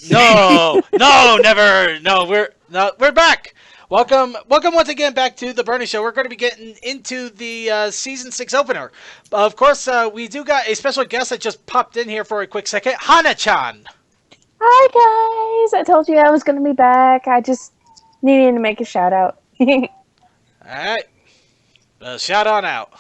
No, no, never. No, we're back. Welcome once again back to the Brony Show. We're going to be getting into the season 6 opener. Of course, we do got a special guest that just popped in here for a quick second, Hana-chan. Hi guys! I told you I was going to be back. I just needed to make a shout out. All right, shout on out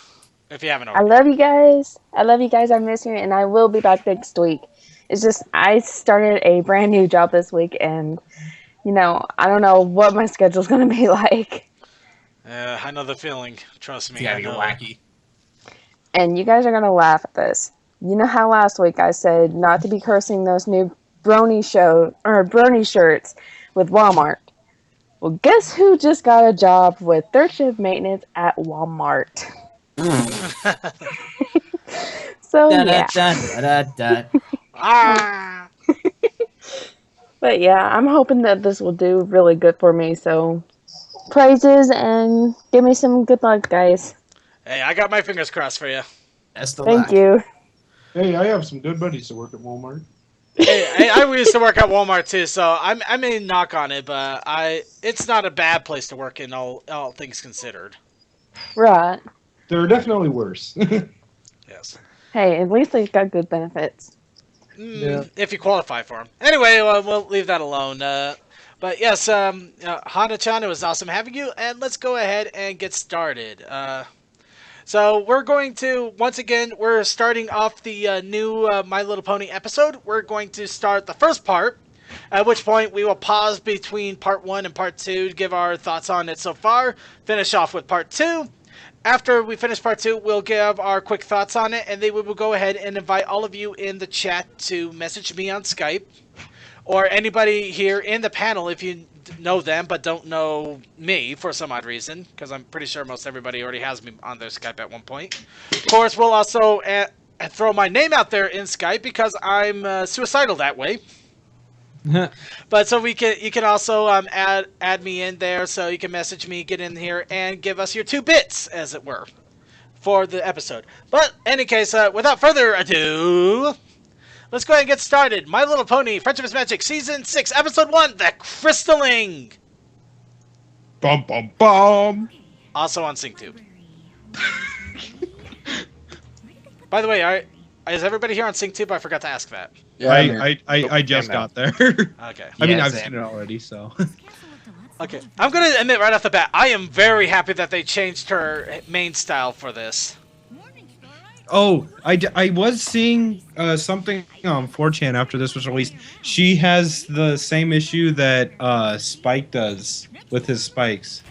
if you haven't I already. love you guys. I love you guys. I miss you, and I will be back next week. It's just I started a brand new job this week, and I don't know what my schedule's going to be like. I know the feeling. Trust me, It's gotta I get know. wacky. And you guys are going to laugh at this. You know how last week I said not to be cursing those new Brony shirts with Walmart. Well, guess who just got a job with third shift maintenance at Walmart? So yeah. Ah. But yeah, I'm hoping that this will do really good for me. So praises and give me some good luck, guys. Hey, I got my fingers crossed for you. That's the Thank luck. you. Hey, I have some good buddies that work at Walmart. Hey, I used to work at Walmart too, so I may knock on it, but it's not a bad place to work in all things considered. Right. There are definitely worse. Yes. Hey, at least they got good benefits. Yeah. If you qualify for them. Anyway, we'll leave that alone. But yes, Hana-chan, it was awesome having you, and let's go ahead and get started. So we're going to, once again, we're starting off the new My Little Pony episode. We're going to start the first part, at which point we will pause between part 1 and part 2 to give our thoughts on it so far, finish off with part 2. After we finish part 2, we'll give our quick thoughts on it, and then we will go ahead and invite all of you in the chat to message me on Skype, or anybody here in the panel if you know them but don't know me for some odd reason, because I'm pretty sure most everybody already has me on their Skype at one point. Of course, we'll also throw my name out there in Skype because I'm suicidal that way. But so you can also add me in there, so you can message me, get in here, and give us your 2 bits, as it were, for the episode. But in any case, without further ado, let's go ahead and get started. My Little Pony, Friendship is Magic, Season 6, Episode 1, The Crystalling. Bum bum bum. Also on SyncTube. By the way, is everybody here on SyncTube? I forgot to ask that. Yeah, I just got there. Okay. I mean, Yeah, I've same. seen it already, so. Okay. I'm going to admit right off the bat, I am very happy that they changed her main style for this. Oh, I was seeing something on 4chan after this was released. She has the same issue that Spike does with his spikes.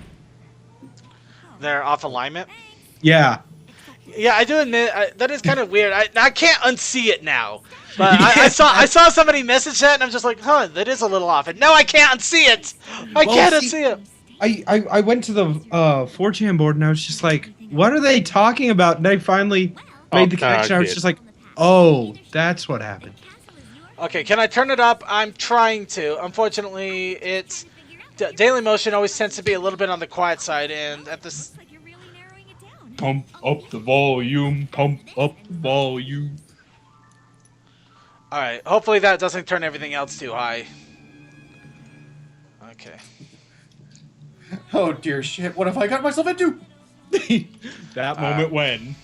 They're off alignment. Yeah. Yeah, I do admit that is kind of weird. I can't unsee it now, but I saw somebody message that, and I'm just like, huh, that is a little off. And no, I can't unsee it. I can't unsee it. I went to the 4chan board and I was just like, what are they talking about? And I finally made the connection. I was just like, oh, that's what happened. Okay, can I turn it up? I'm trying to. Unfortunately, it's Daily Motion always tends to be a little bit on the quiet side, and at this. Pump up the volume, pump up the volume. Alright, hopefully that doesn't turn everything else too high. Okay. Oh dear shit, what have I got myself into? That moment when.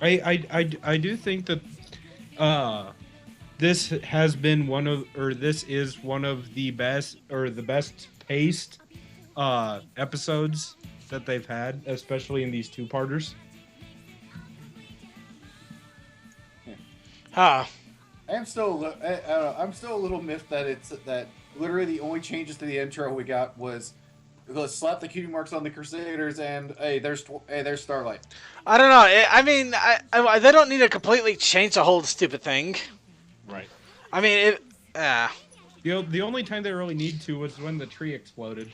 I do think that this has been this is one of the best paced episodes that they've had, especially in these 2-parters. Huh. I'm still a little miffed that that literally the only changes to the intro we got was let's slap the cutie marks on the Crusaders and hey, there's Starlight. I don't know. I mean, they don't need to completely change the whole stupid thing. Right. I mean, The only time they really need to was when the tree exploded.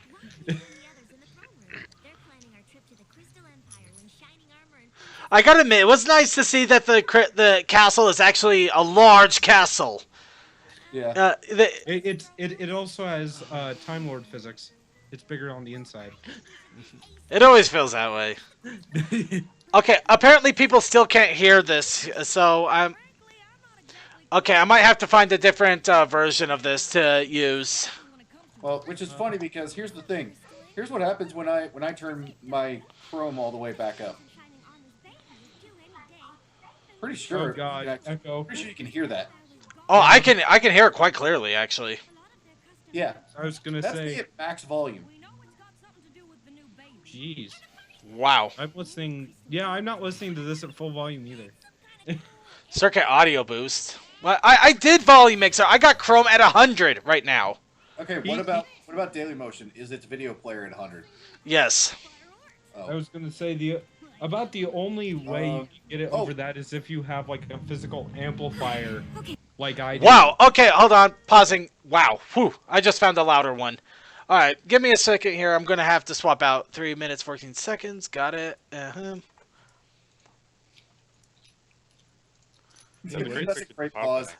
I gotta admit, it was nice to see that the castle is actually a large castle. Yeah. It also has Time Lord physics. It's bigger on the inside. It always feels that way. Okay, apparently people still can't hear this, so I'm... Okay, I might have to find a different version of this to use. Well, which is funny because here's the thing. Here's what happens when I turn my Chrome all the way back up. Pretty sure. Oh God, echo. Pretty sure you can hear that. Oh, I can hear it quite clearly, actually. Yeah. I was gonna That's say. me at max volume. Jeez. Wow. I'm listening. Yeah, I'm not listening to this at full volume either. Circuit audio boost. Well, I did volume mixer. I got Chrome at 100 right now. Okay, what about Daily Motion? Is its video player at 100? Yes. Oh. I was gonna say the only way you can get it oh. over that is if you have like a physical amplifier, like I do. Wow. Okay, hold on. Pausing. Wow. Whew. I just found a louder one. All right, give me a second here. I'm gonna have to swap out 3 minutes 14 seconds. Got it. That's a great pause.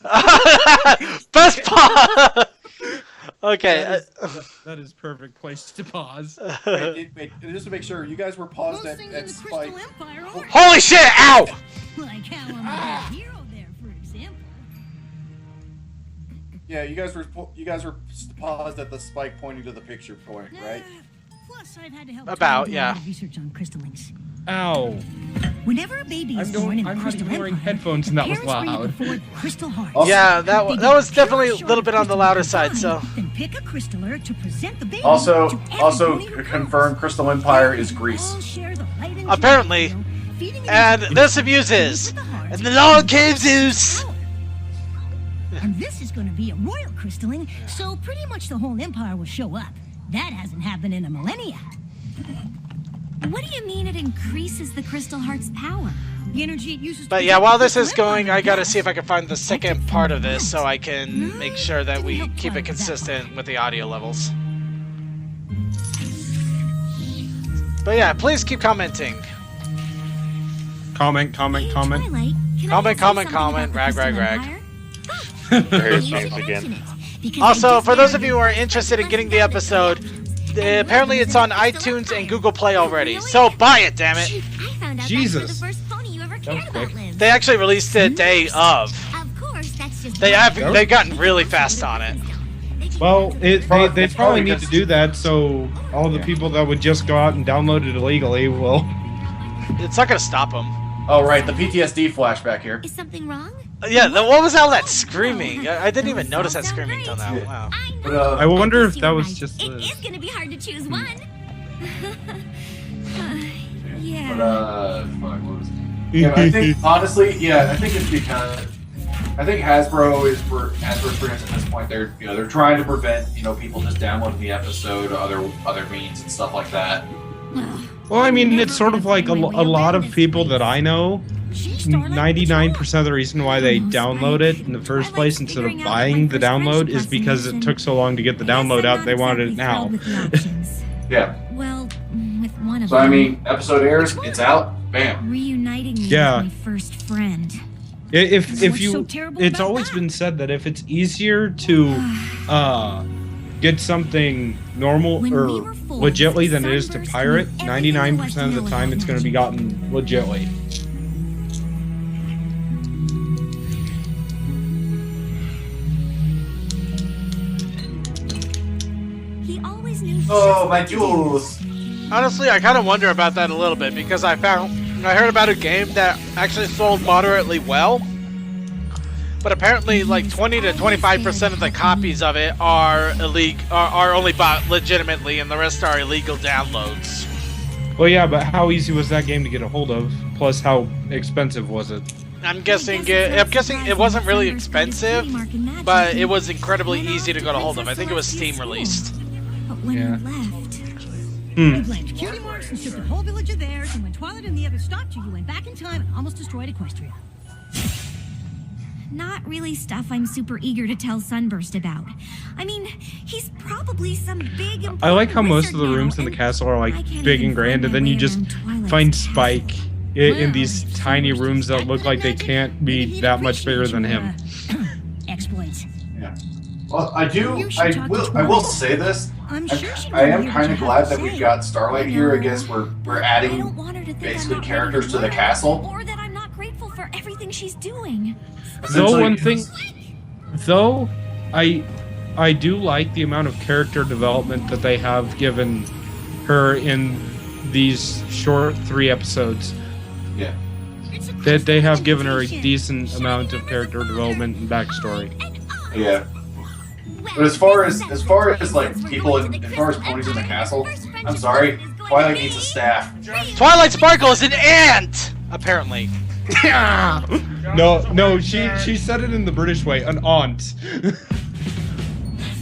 Best pause. Okay. That is perfect place to pause. Wait, just to make sure, you guys were paused at Spike. Holy shit! Ow! Like how I'm a hero there, for example. Yeah, you guys were paused at the Spike pointing to the picture point, right? Plus, I've had to help About, do a yeah. lot of research on crystallings. Ow! Whenever a baby is born in a I'm not crystal even wearing empire, headphones and that was parents bring it loud. before the crystal hearts. Also- Yeah, that If they was get definitely a short little bit on the crystal louder hearts side. fine, So then pick a crystaller to present the baby Also, to everybody who confirm comes. Crystal Empire is Greece. All share the light engine Apparently. radio, feeding it and into this the abuses. with the hearts And the Lord gave Zeus. power. And this is going to be a royal crystalling, so pretty much the whole empire will show up. That hasn't happened in a millennia. What do you mean it increases the crystal heart's power? The energy it uses. But yeah, while this is going, I gotta see if I can find the second part of this so I can make sure that we keep it consistent with the audio levels. But yeah, please keep commenting. Comment. Twilight, can I Comment, say something comment, about the rag, Crystal rag. Empire? Here's You should names again. mention it, because Also, I just for those of learned you who are that interested in getting the Crystal episode, Empire. apparently it's on iTunes and Google Play already. So buy it, damn it! I found out Jesus. that's where the first pony you ever was cared about quick. lives. They actually released it day of. Of course, that's just They've gotten really fast on it. Well, they It's probably probably need to just- do that so all the people that would just go out and download it illegally will. It's not gonna stop them. Oh, right, the PTSD flashback here. Is something wrong? Yeah, what was all that screaming? I didn't even notice that screaming till now. Wow. I But, know. I wonder if You're that was right. just It the. is gonna be hard to choose one. Yeah. Fuck, what was it? Yeah, but I think, honestly, I think it's because I think Hasbro's pretty much at this point, they're trying to prevent, people just downloading the episode, other means and stuff like that. Well, I mean, it's sort of like a lot of people that I know. 99% of the reason why they download it in the first place instead of buying the download is because it took so long to get the download out. They wanted it now. Yeah. Well, with one of So, I them, mean, episode airs, it's out, bam. reuniting me Yeah. with my first friend. If What's you, so terrible it's about always that? been said that if it's easier to get something normal When or we were four, legitly than it is to Sunburst pirate, knew everything there was 99% of to the know time about it's going to be magic. gotten legitly. He always knew Oh, just my what to do. jewels. Honestly, I kind of wonder about that a little bit because I heard about a game that actually sold moderately well, but apparently like 20 to 25% of the copies of it are are only bought legitimately, and the rest are illegal downloads. Well, yeah, but how easy was that game to get a hold of? Plus, how expensive was it? I'm guessing it wasn't really expensive, but it was incredibly easy to get a hold of. I think it was Steam released. But when Yeah. he left, You blamed cutie marks and took the whole village of theirs, and when Twilight and the others stopped you, you went back in time and almost destroyed Equestria. not really stuff I'm super eager to tell Sunburst about. I mean, he's probably some big I like how important most of wizard the now, rooms in the and castle are like I can't big even and grand, find and then my you way just around Twilight's find castle. Spike in Well, these if tiny Sunburst rooms that suspected look like they magic, can't maybe be he'd that much bigger appreciate than your, him. Exploits. Yeah. Well, I You should talk to will Twilight. say this. I'm sure she'd I wanna am hear what kind you of have glad to that we've say. got Starlight here. I guess we're But I adding don't want her to think I'm basically not ready characters to the learn, castle. or that I'm not grateful for everything she's doing. Though one thing, though, I do like the amount of character development that they have given her in these short 3 episodes. Yeah. That they have given her a decent amount of character development and backstory. Yeah. But as far as like people as far as ponies in the castle, I'm sorry, Twilight needs a staff. Twilight Sparkle is an ant, apparently. No, she said it in the British way, an aunt.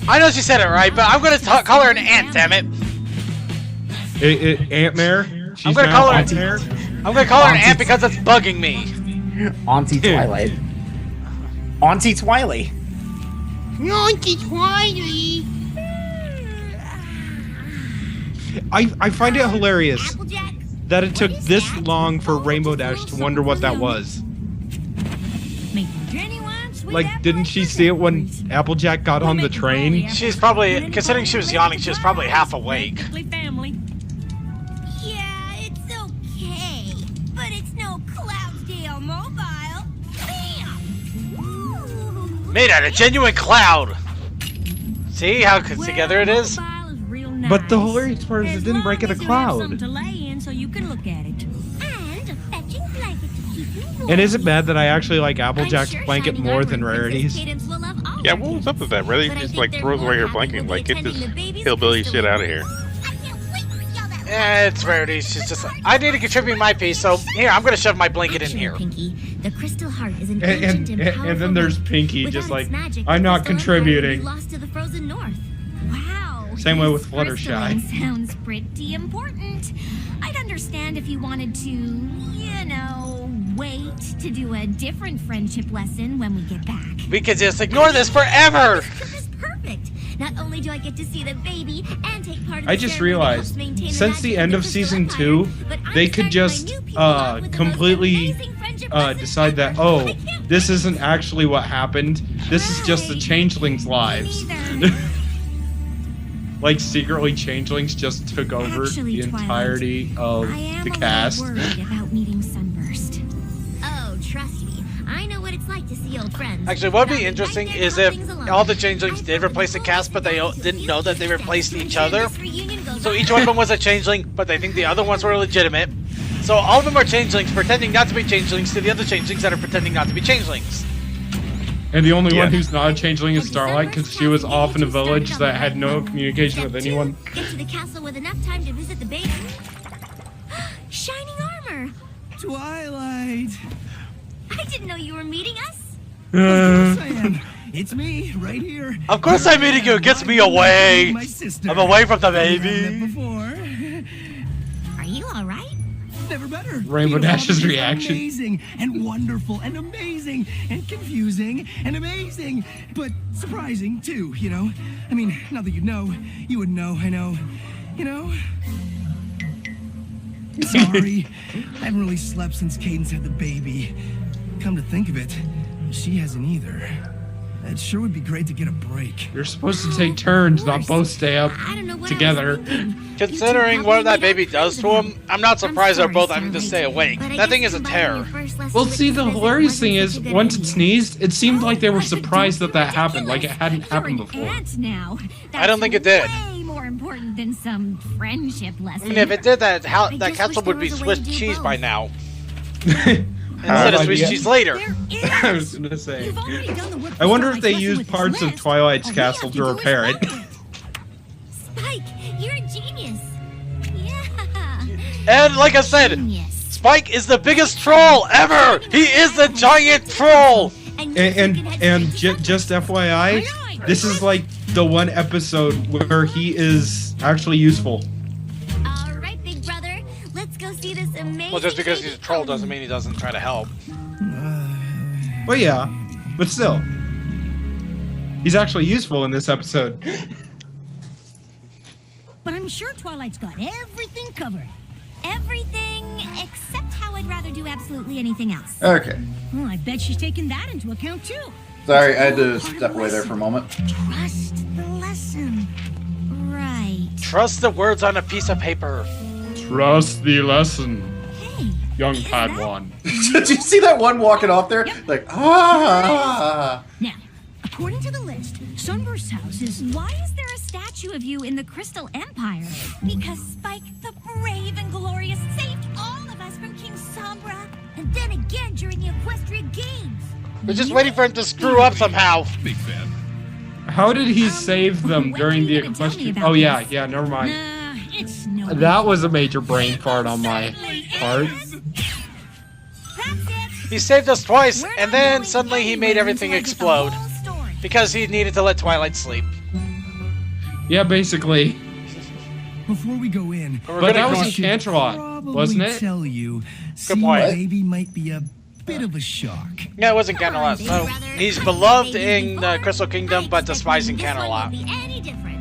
I know she said it right, but I'm gonna call her an ant. Damn it! Aunt Mare. I'm gonna call her. I'm gonna call her an ant because it's bugging me. Auntie Twilight. Auntie Twilight. Auntie Twilight. I find it hilarious Applejack. that it took this long for Rainbow Dash to wonder what that was. Like, didn't she see it when Applejack got on the train? She's probably, considering she was yawning, she was probably half awake. Yeah, it's okay, but it's no Cloudsdale Mobile. Bam! Made out of genuine cloud. See how together it is? But the hilarious part is it didn't break in a cloud. And is it bad that I actually like Applejack's blanket more than Rarity's? Yeah, what was up with that? Rarity just like throws away her blanket, like get this hillbilly shit out of here. Yeah, it's Rarity. She's just like, I need to contribute my piece, so here, I'm gonna shove my blanket in here. The crystal heart is an And then there's Pinky, just like, I'm not contributing. Lost to the frozen north. Wow. Same way with This Fluttershy. crystalline sounds pretty important. I'd understand if you wanted to, you know, wait to do a different friendship lesson when we get back. We could just ignore this forever. This trip is perfect. Not only do I get to see the baby and take part in I the just ceremony that realized, helps maintain the since the magic end the of Crystal season Empire, 2, but I'm they could starting just my new people off with the most completely amazing friendship lesson decide that, ever. oh, I can't this isn't actually what happened. This is just the changelings' lives. Neither. Like, secretly, changelings just took over Actually, the Twilight, entirety of I am the a cast. little worried about meeting Sunburst. Oh, trust me. I know what it's like to see old friends. Actually, what would be Not interesting like is getting if things alone. all the changelings did replace the cast, but they didn't know that they replaced each other. This reunion goes So on. each one of them was a changeling, but they think the other ones were legitimate. So all of them are changelings pretending not to be changelings to the other changelings that are pretending not to be changelings. And the only Yeah. one who's not a changeling is Starlight, because she was off in a village that had no communication with anyone. Get to the castle with enough time to visit the baby. Shining armor. Twilight! I didn't know you were meeting us. Of course I am. It's me, right here. Of course I'm meeting you. It gets me away. My sister. I'm away from the Never met baby. before. Are you all right? Never better. Rainbow Dash's Beautiful, reaction. Amazing and wonderful and amazing and confusing and amazing, but surprising too. You know. I mean, not that you'd know. You would know. I know. You know. Sorry, I haven't really slept since Cadence had the baby. Come to think of it, she hasn't either. It sure would be great to get a break. You're supposed to take turns, not both stay up I don't know what together. I was thinking. Considering what that baby does to him, I'm not surprised they're both having to stay awake. But I That thing guess is a combining terror. your first lesson Well, with see, the this hilarious wasn't thing is, such a good once it idea. sneezed, it seemed like they were But surprised don't that be happened, like it hadn't ridiculous. happened You're before. an ant now. I don't think it did. Way more important than some friendship lesson. I mean, if it did that, I that just castle wish would there be was a way Swiss to do cheese both. by now. Instead of Swiss idea. cheese later. There is. I was gonna say. You've already done the work I wonder if for they Twilight's used lesson with parts this of list. Twilight's All we castle have to do is repair it. follow Spike, you're a genius. Yeah. And like I said, Genius. Spike is the biggest troll ever! He is the giant troll! And just FYI, this is like the one episode where he is actually useful. All right, big brother. Let's go see this amazing. Well, just because he's a baby troll pony. doesn't mean he doesn't try to help. Well, yeah, but still, he's actually useful in this episode. But I'm sure Twilight's got everything covered. Everything except how I'd rather do absolutely anything else. Okay. Well, I bet she's taken that into account too. Sorry, I had to step away there for a moment. Trust the lesson. Right. Trust the words on a piece of paper. Trust the lesson. Hey, young Padawan. Did you see that one walking off there? Like, ah. Now, according to the list, Sunburst's house is... Why is there a statue of you in the Crystal Empire? Because Spike, the brave and glorious, saved all of us from King Sombra, and then again during the Equestria Games. We're just waiting for him to screw up somehow. Big fan. How did he save them during the equestrian? Oh yeah, never mind. It's no... That was a major brain fart on my part. He saved us twice, and then suddenly he made everything explode. Because he needed to let Twilight sleep. Yeah, basically. Before we go in, But that was a Canterlot, wasn't it? Tell you, Good point. baby might be a bit of a shock. Yeah, it wasn't Canterlot. So he's beloved in the Crystal Kingdom, but despising Canterlot. Any different.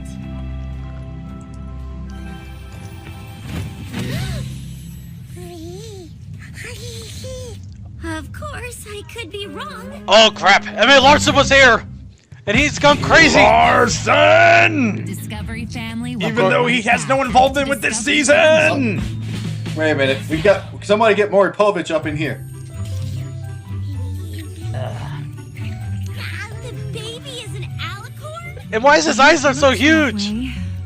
Of course, I could be wrong. Oh crap! Emily Larson was here! And he's gone crazy! Larson! Discovery family. Even though he has no involvement with this season! Wait a minute. We got somebody get Maury Povich up in here. The baby is an alicorn? And why is his eyes are so huge?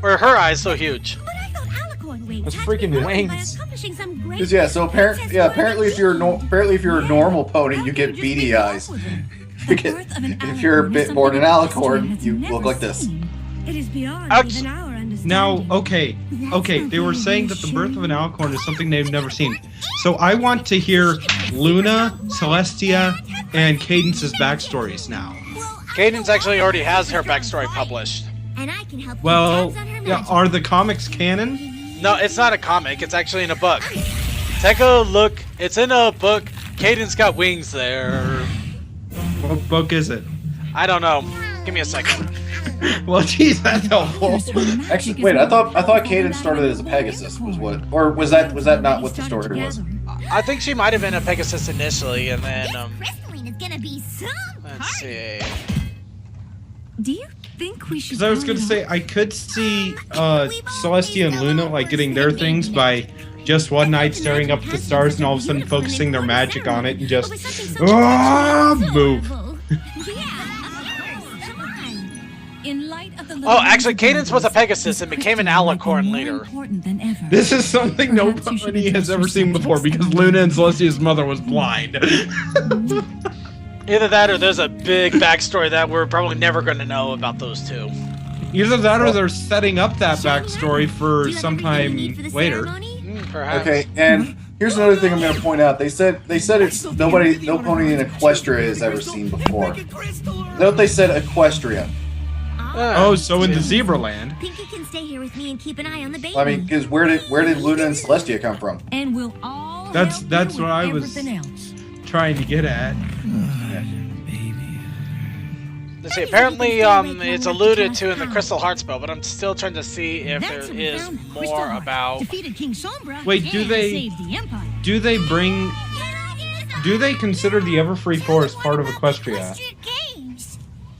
Or her eyes so huge? But I thought alicorn wings Those had to be freaking broken by wings. accomplishing some great 'Cause, yeah, so apparently if you're a normal pony, you get beady eyes. If you're a bit more than an alicorn, you look like this. It is beyond Ouch. even our understanding. Now, okay, they were saying that the birth of an alicorn is something they've never seen. So I want to hear Luna, Celestia, and Cadence's backstories now. Cadence actually already has her backstory published. And I can help Well, you on her yeah, magic. are the comics canon? No, it's not a comic. It's actually in a book. Take a look. It's in a book. Cadence got wings there. What book is it? I don't know. Give me a second. Well, geez, that's helpful. Actually, wait. I thought Cadence started as a Pegasus. Was what? Or was that not what the story was? I think she might have been a Pegasus initially, and then Crystalline is gonna be some let's see. Do you think we should... Because I was gonna say I could see Celestia and Luna like getting their things by just one night staring up at the stars and all of a sudden focusing their magic on it and just move. In light of the Oh, actually, Cadence was a Pegasus and became an alicorn later. This is something nobody has ever seen before because Luna and Celestia's mother was blind. Either that or there's a big backstory that we're probably never going to know about those two. Either that or they're setting up that backstory for sometime later. Perhaps. Okay, and here's another thing I'm going to point out. They said it's no pony in Equestria has ever seen before. Note they said Equestria. Oh, so in the Zebra Land. Pinky can stay here with me and keep an eye on the baby. I mean, because where did Luna and Celestia come from? And we'll all That's help what you with I was everything else. trying to get at. Let's see. Apparently, it's alluded to in the Crystal Heart spell, but I'm still trying to see if there That's is found more Crystal Heart, about. defeated King Sombra Wait, do and they- saved the Empire. Do they consider the Everfree Forest part of Equestria?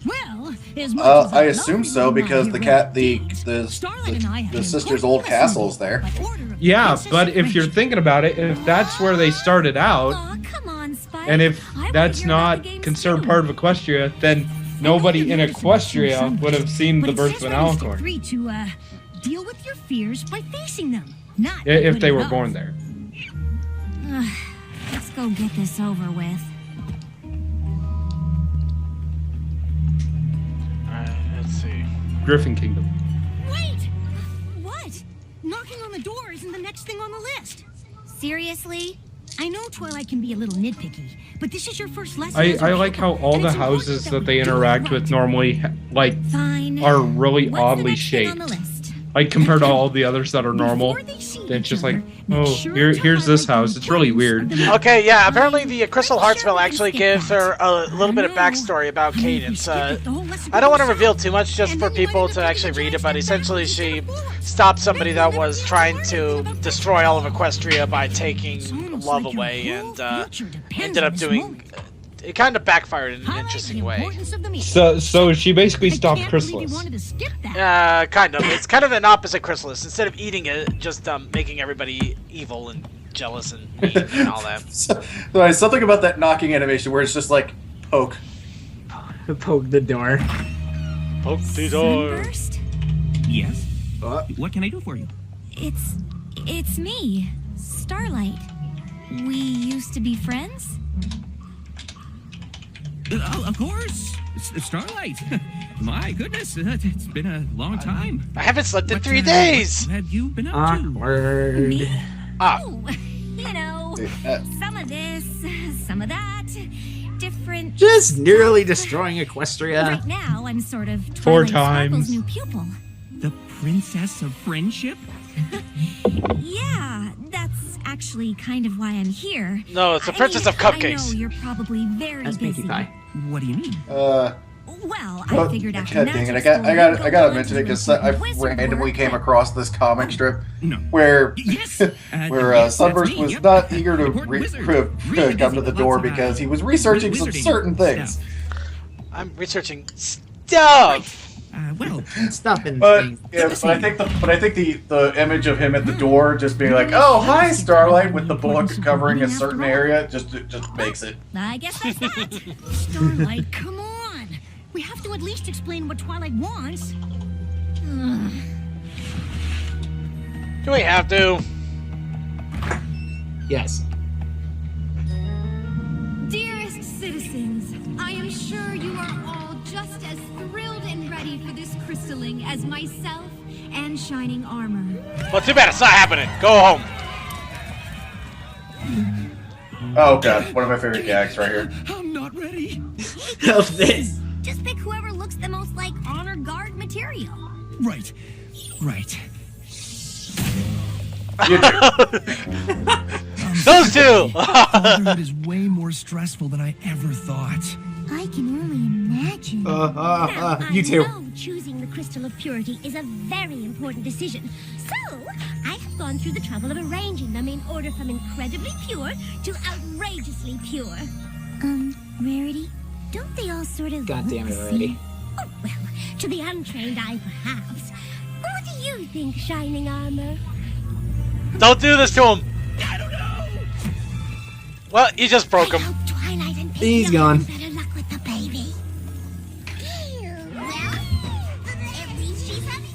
Well, as much as I I'd assume love so to because be the sister's old castle is there. Yeah, but if you're thinking about it, if that's where they started out, and if that's not considered part of Equestria, then nobody in Equestria would have seen the birth of an alicorn Agree to deal with your fears by facing them, not if they were putting born up. there. Let's go get this over with. Let's see. Griffin Kingdom. Wait! What? Knocking on the door isn't the next thing on the list. Seriously? I know Twilight can be a little nitpicky, but this is your first lesson. as a I like how all and the it's important houses that that we they do interact right. with normally like Fine. are really What's the oddly next thing on shaped. the list? Like compared to all the others that are normal. It's just like, oh, here's this house. It's really weird. Okay, yeah, apparently the Crystal Heart spell actually gives her a little bit of backstory about Cadence. I don't want to reveal too much just for people to actually read it, but essentially she stopped somebody that was trying to destroy all of Equestria by taking love away and ended up doing... It kind of backfired in an interesting way. So she basically stopped Chrysalis. Kind of. It's kind of an opposite Chrysalis. Instead of eating it, just making everybody evil and jealous and mean and all that. So, something about that knocking animation where it's just like poke. Poke the door. Poke the door. Sunburst? Yes? What can I do for you? It's me, Starlight. We used to be friends? Of course. Starlight. My goodness, it's been a long time. I haven't slept in 3 days. What have you been up Awkward. Me? Ah. Oh, you know, some of this, some of that, different. Just nearly destroying Equestria. Right now, I'm sort of 4 Twilight times. Sparkle's new pupil. The Princess of Friendship? Yeah, that's actually kind of why I'm here. No, it's the Princess of I know Cupcakes. you're probably very That's busy. Pinkie Pie. What do you mean? Well, I figured after God dang it! magic I gotta school, mention it because go I into wizard randomly work, came but- across this comic strip No. where Yes. where yes, that's Sunburst me, was yep. not eager to Important wizard. Really come to busy the with door lots of, because he was researching some wizarding certain things. stuff. I'm researching stuff. Well, Stuff and But things. yeah, but I think the image of him at the door just being like, "Oh, hi, Starlight," with the book covering a certain area just makes it. I guess that's that. Starlight, come on. We have to at least explain what Twilight wants. Do we have to? Yes. Dearest citizens, I am sure you are all just as thrilled and ready for this crystalling as myself and Shining Armor. Well, too bad it's not happening. Go home. Oh god, one of my favorite gags right here. I'm not ready. Of this. Just pick whoever looks the most like honor guard material. Right. Right. You do. Those two. Fatherhood is way more stressful than I ever thought. I can only imagine. Now, You I too. know choosing the crystal of purity is a very important decision. So, I have gone through the trouble of arranging them in order from incredibly pure to outrageously pure. Rarity, don't they all sort of God damn it look the already. same? Oh, well, to the untrained eye, perhaps. What do you think, Shining Armor? Don't do this to him. I don't know. Well, you just broke I him. hope Twilight and He's Pink gone. have better luck with the baby. Well, at least she's having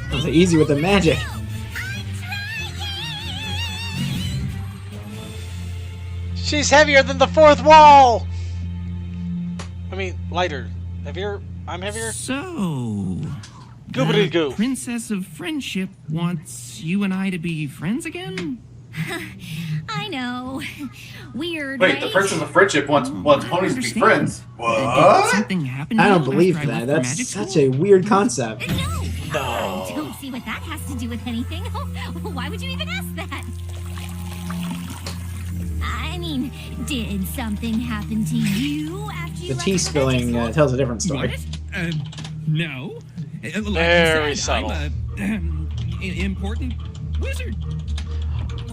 That was easy with the magic. She's heavier than the fourth wall. I mean, lighter. Heavier? I'm heavier? So, Goobity the goo. Princess of Friendship wants you and I to be friends again? I know. Weird, Wait, right? the Princess of Friendship wants ponies to be understand. friends. Did What? something happen I to don't you believe after I that. left for That's magic such school? a weird concept. No. I don't see what that has to do with anything. Why would you even ask that? I mean, did something happen to you after you The left tea for spilling magic tells a different story. What? No. Like you Very said, subtle. I'm a important wizard.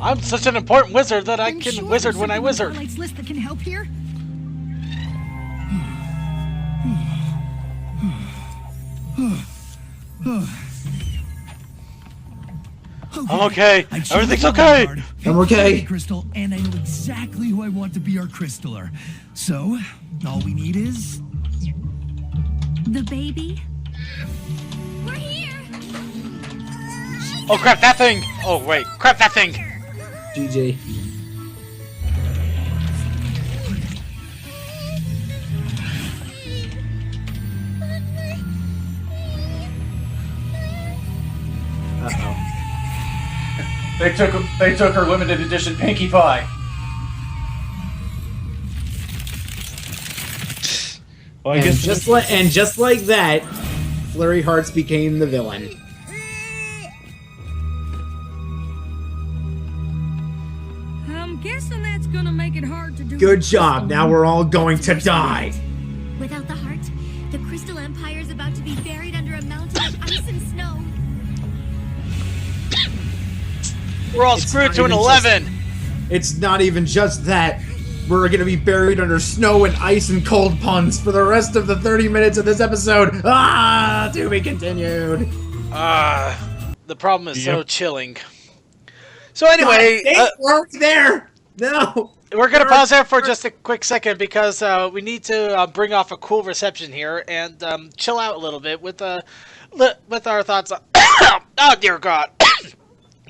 I'm such an important wizard that I I'm can sure wizard there's when I something on wizard. Twilight's list that can help here. I'm okay. I chose Everything's the okay. card, I'm okay. Crystal, and I know exactly who I want to be our crystaller. So, all we need is The baby? We're here! Oh crap, that thing! Oh wait, crap, that thing! GG. Uh-oh. They took her limited edition Pinkie Pie. Well, I And guess just like that, Flurry Hearts became the villain. I'm guessing that's gonna make it hard to do. Good job. Now we're all going to die. Without the heart, the Crystal Empire is about to be buried under a mountain of ice and snow. We're all It's screwed not to an even 11! It's not even just that. we're gonna be buried under snow and ice and cold puns for the rest of the 30 minutes of this episode. To be continued. The problem is so chilling. So anyway, we're there. No. We're going to pause there for just a quick second because we need to bring off a cool reception here and chill out a little bit with our thoughts on... oh, dear God.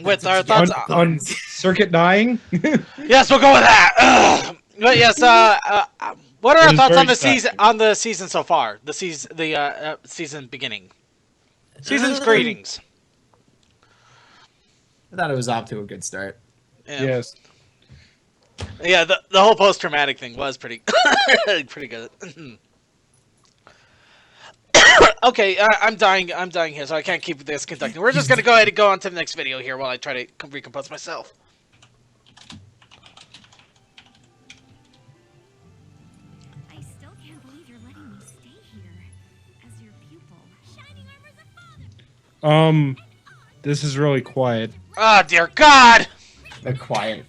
With our thoughts on Circuit dying? Yes, we'll go with that. But yes, what are our thoughts on the season so far? The season beginning. Season's greetings. I thought it was off to a good start. Yeah. Yes. Yeah, the whole post-traumatic thing was pretty pretty good. Okay, I'm dying here, so I can't keep this conducting. We're just gonna go ahead and go on to the next video here while I try to recompose myself. I still can't believe you're letting me stay here as your pupil. Shining armor's a father. This is really quiet. Oh dear God! The quiet.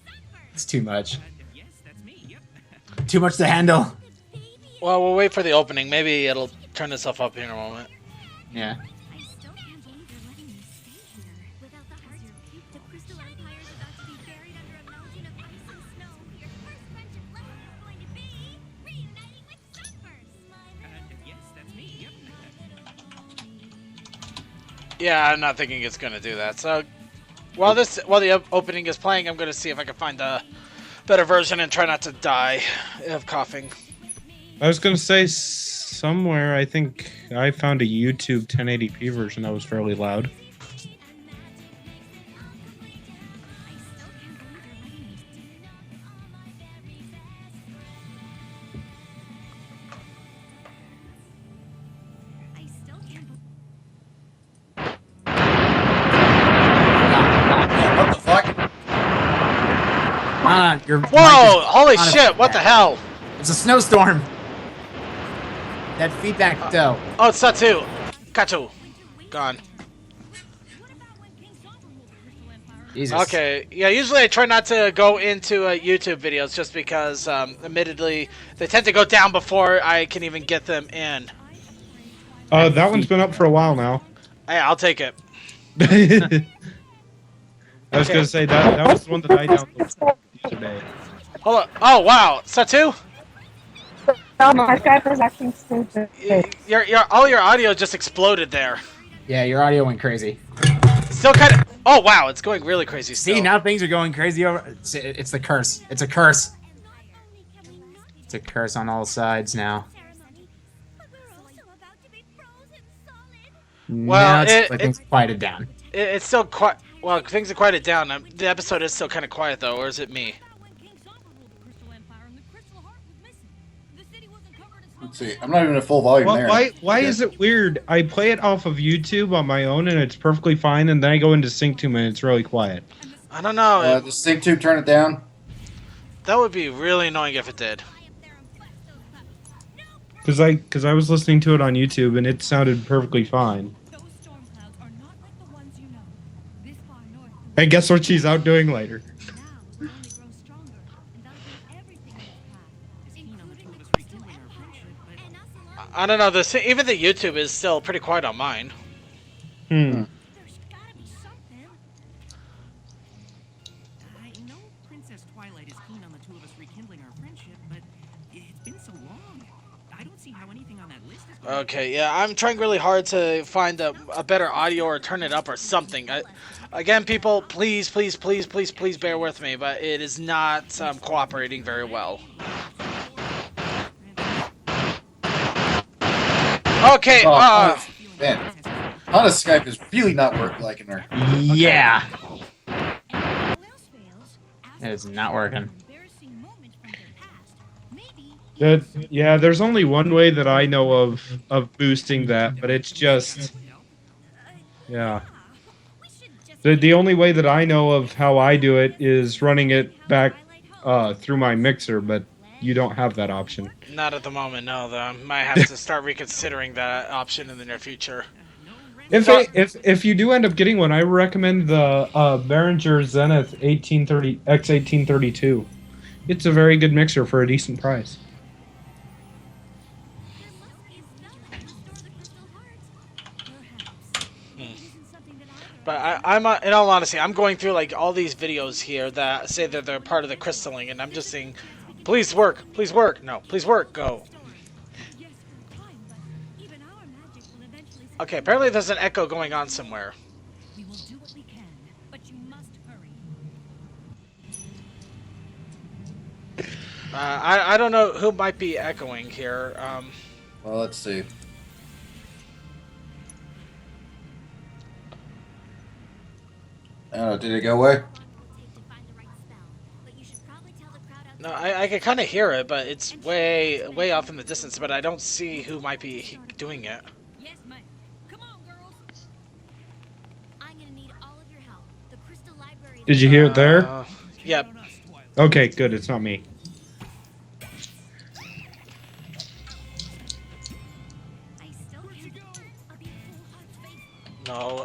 It's too much. Too much to handle. Well, we'll wait for the opening. Maybe it'll turn itself up here in a moment. Yeah. I still can't believe you're letting me stay here without the heart. The Crystal Empire's about to be buried under a mountain of ice and snow. Your first friendship lesson is going to be reuniting with Sunburst. Yes, that's me. Yeah, I'm not thinking it's gonna do that. So, while the opening is playing, I'm gonna see if I can find a better version and try not to die of coughing. I was gonna say somewhere. I think I found a YouTube 1080p version that was fairly loud. What the fuck? Whoa! Holy shit! What the hell? It's a snowstorm. That feedback though. Oh, it's Satu. Kachu. Gone. Jesus. Okay, yeah, usually I try not to go into YouTube videos just because, admittedly, they tend to go down before I can even get them in. That one's been up for a while now. Hey, I'll take it. I was gonna say that was the one that I downloaded today. Hold on. Oh, wow. Satu? Oh, my Skype is acting stupid. All your audio just exploded there. Yeah, your audio went crazy. Still kind of... Oh, wow, it's going really crazy still. See, now things are going crazy over... It's the curse. It's a curse. It's a curse on all sides now. Well, things quieted down. It's still quite... Well, things are quieted down. The episode is still kind of quiet, though, or is it me? Let's see. I'm not even at full volume there. Why is it weird? I play it off of YouTube on my own, and it's perfectly fine, and then I go into sync tube, and it's really quiet. I don't know. The sync tube, turn it down. That would be really annoying if it did. Because I was listening to it on YouTube, and it sounded perfectly fine. And guess what she's out doing later? I don't know. Even the YouTube is still pretty quiet on mine. Hmm. I know Princess Twilight is keen on the two of us rekindling our friendship, but it's been so long. I don't see how anything on that list is. Okay, yeah, I'm trying really hard to find a better audio or turn it up or something. Again, people, please bear with me, but it is not cooperating very well. Okay, man, Hana's Skype is really not liking her. Yeah. It's not working. Yeah, there's only one way that I know of boosting that, but it's just... Yeah. The only way that I know of how I do it is running it back through my mixer, but you don't have that option. Not at the moment, no. Though I might have to start reconsidering that option in the near future. If you do end up getting one, I recommend the Behringer Zenith 1830 X1832. It's a very good mixer for a decent price. But I'm in all honesty, I'm going through like all these videos here that say that they're part of the crystalline, and I'm just saying, please work, no, please work, go. Okay, apparently there's an echo going on somewhere. We will do what we can, but you must hurry. I don't know who might be echoing here. Well, let's see. Did it go away? No, I can kind of hear it, but it's way off in the distance. But I don't see who might be doing it. Yes, ma'am. Come on, girls. I'm gonna need all of your help. The Crystal Library. Did you hear it there? Yep. Okay, good. It's not me. I still can't go. I'll be full heart faith. No.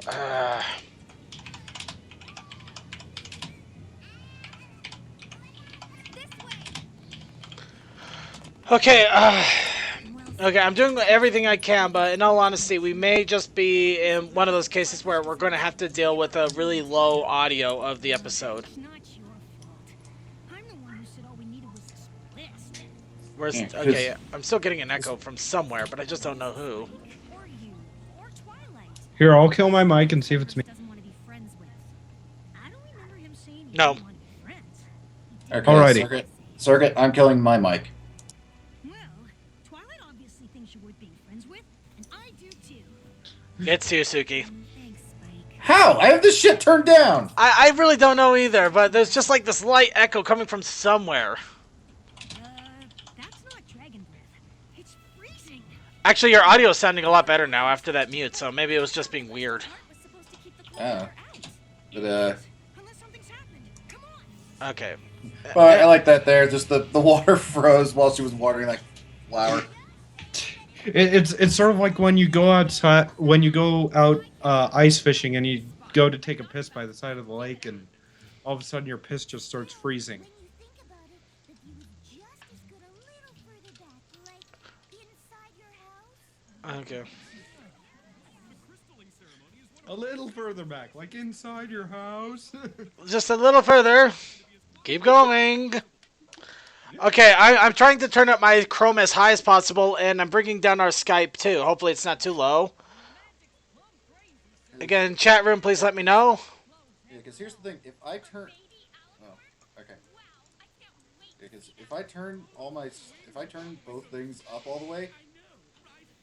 Okay. Okay, I'm doing everything I can, but in all honesty, we may just be in one of those cases where we're going to have to deal with a really low audio of the episode. It's not your fault. I'm the one who said all we needed was this list. Where's, Yeah, okay, I'm still getting an echo from somewhere, but I just don't know who. Or you. Or Twilight. Here, I'll kill my mic and see if it's me. Doesn't want to be friends with. I don't remember him saying he No. didn't want to be friends. Okay, Alrighty. Circuit, I'm killing my mic. Well, Twilight obviously thinks you're worth being friends with, and I do too. It's you, Suki. Thanks, Spike. How? I have this shit turned down! I really don't know either, but there's just like this light echo coming from somewhere. That's not dragon breath. It's freezing. Actually, your audio is sounding a lot better now after that mute, so maybe it was just being weird. Was supposed to keep the cold Oh. water out. But, Unless something's happened. Come on. Okay. well, I like that there. Just the water froze while she was watering that flower. It's sort of like when you go outside, when you go out ice fishing and you go to take a piss by the side of the lake, and all of a sudden your piss just starts freezing. When you think about it, the view is just as good a little further back, like inside your house. Okay. A little further back, like inside your house. Just a little further. Keep going. Okay, I'm trying to turn up my Chrome as high as possible, and I'm bringing down our Skype too. Hopefully it's not too low. Again, chat room, please let me know. Yeah, because here's the thing. If I turn... Oh, okay. Because if I turn both things up all the way,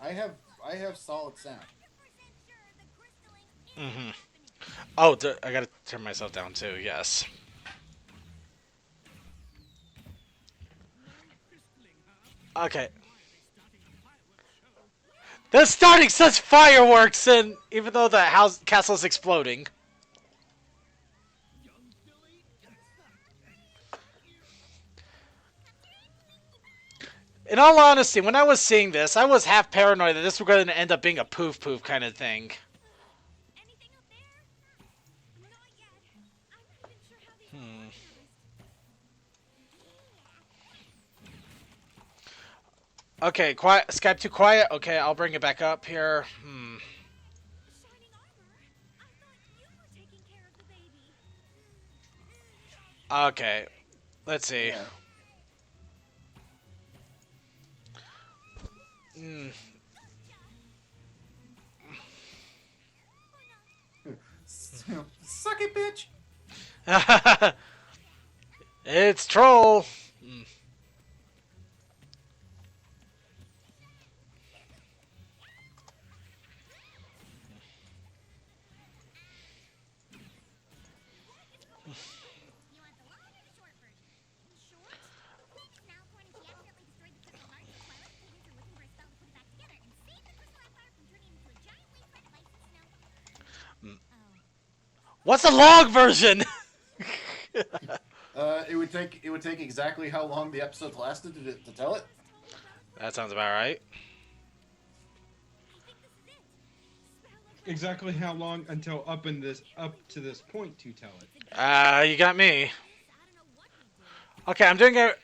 I have solid sound. Mm-hmm. Oh, I gotta turn myself down too, yes. Okay. They're starting such fireworks, and even though the castle is exploding. In all honesty, when I was seeing this, I was half paranoid that this was going to end up being a poof kind of thing. Anything up there? Not yet. I'm not even sure how they Okay, quiet. Skype too quiet. Okay, I'll bring it back up here. Shining armor. I thought you were taking care of the baby. Okay, let's see. Yeah. Suck it, bitch! It's troll. You want the long or the short version? Short? Now, according to accidentally destroyed the crystal heart, Twilight students are looking for a spell to put it back together and save the crystal empire from turning into a giant wasteland of ice and snow. What's the long version? It would take exactly how long the episode lasted to tell it. That sounds about right. Exactly how long until up to this point to tell it. You got me. Okay, I'm doing it.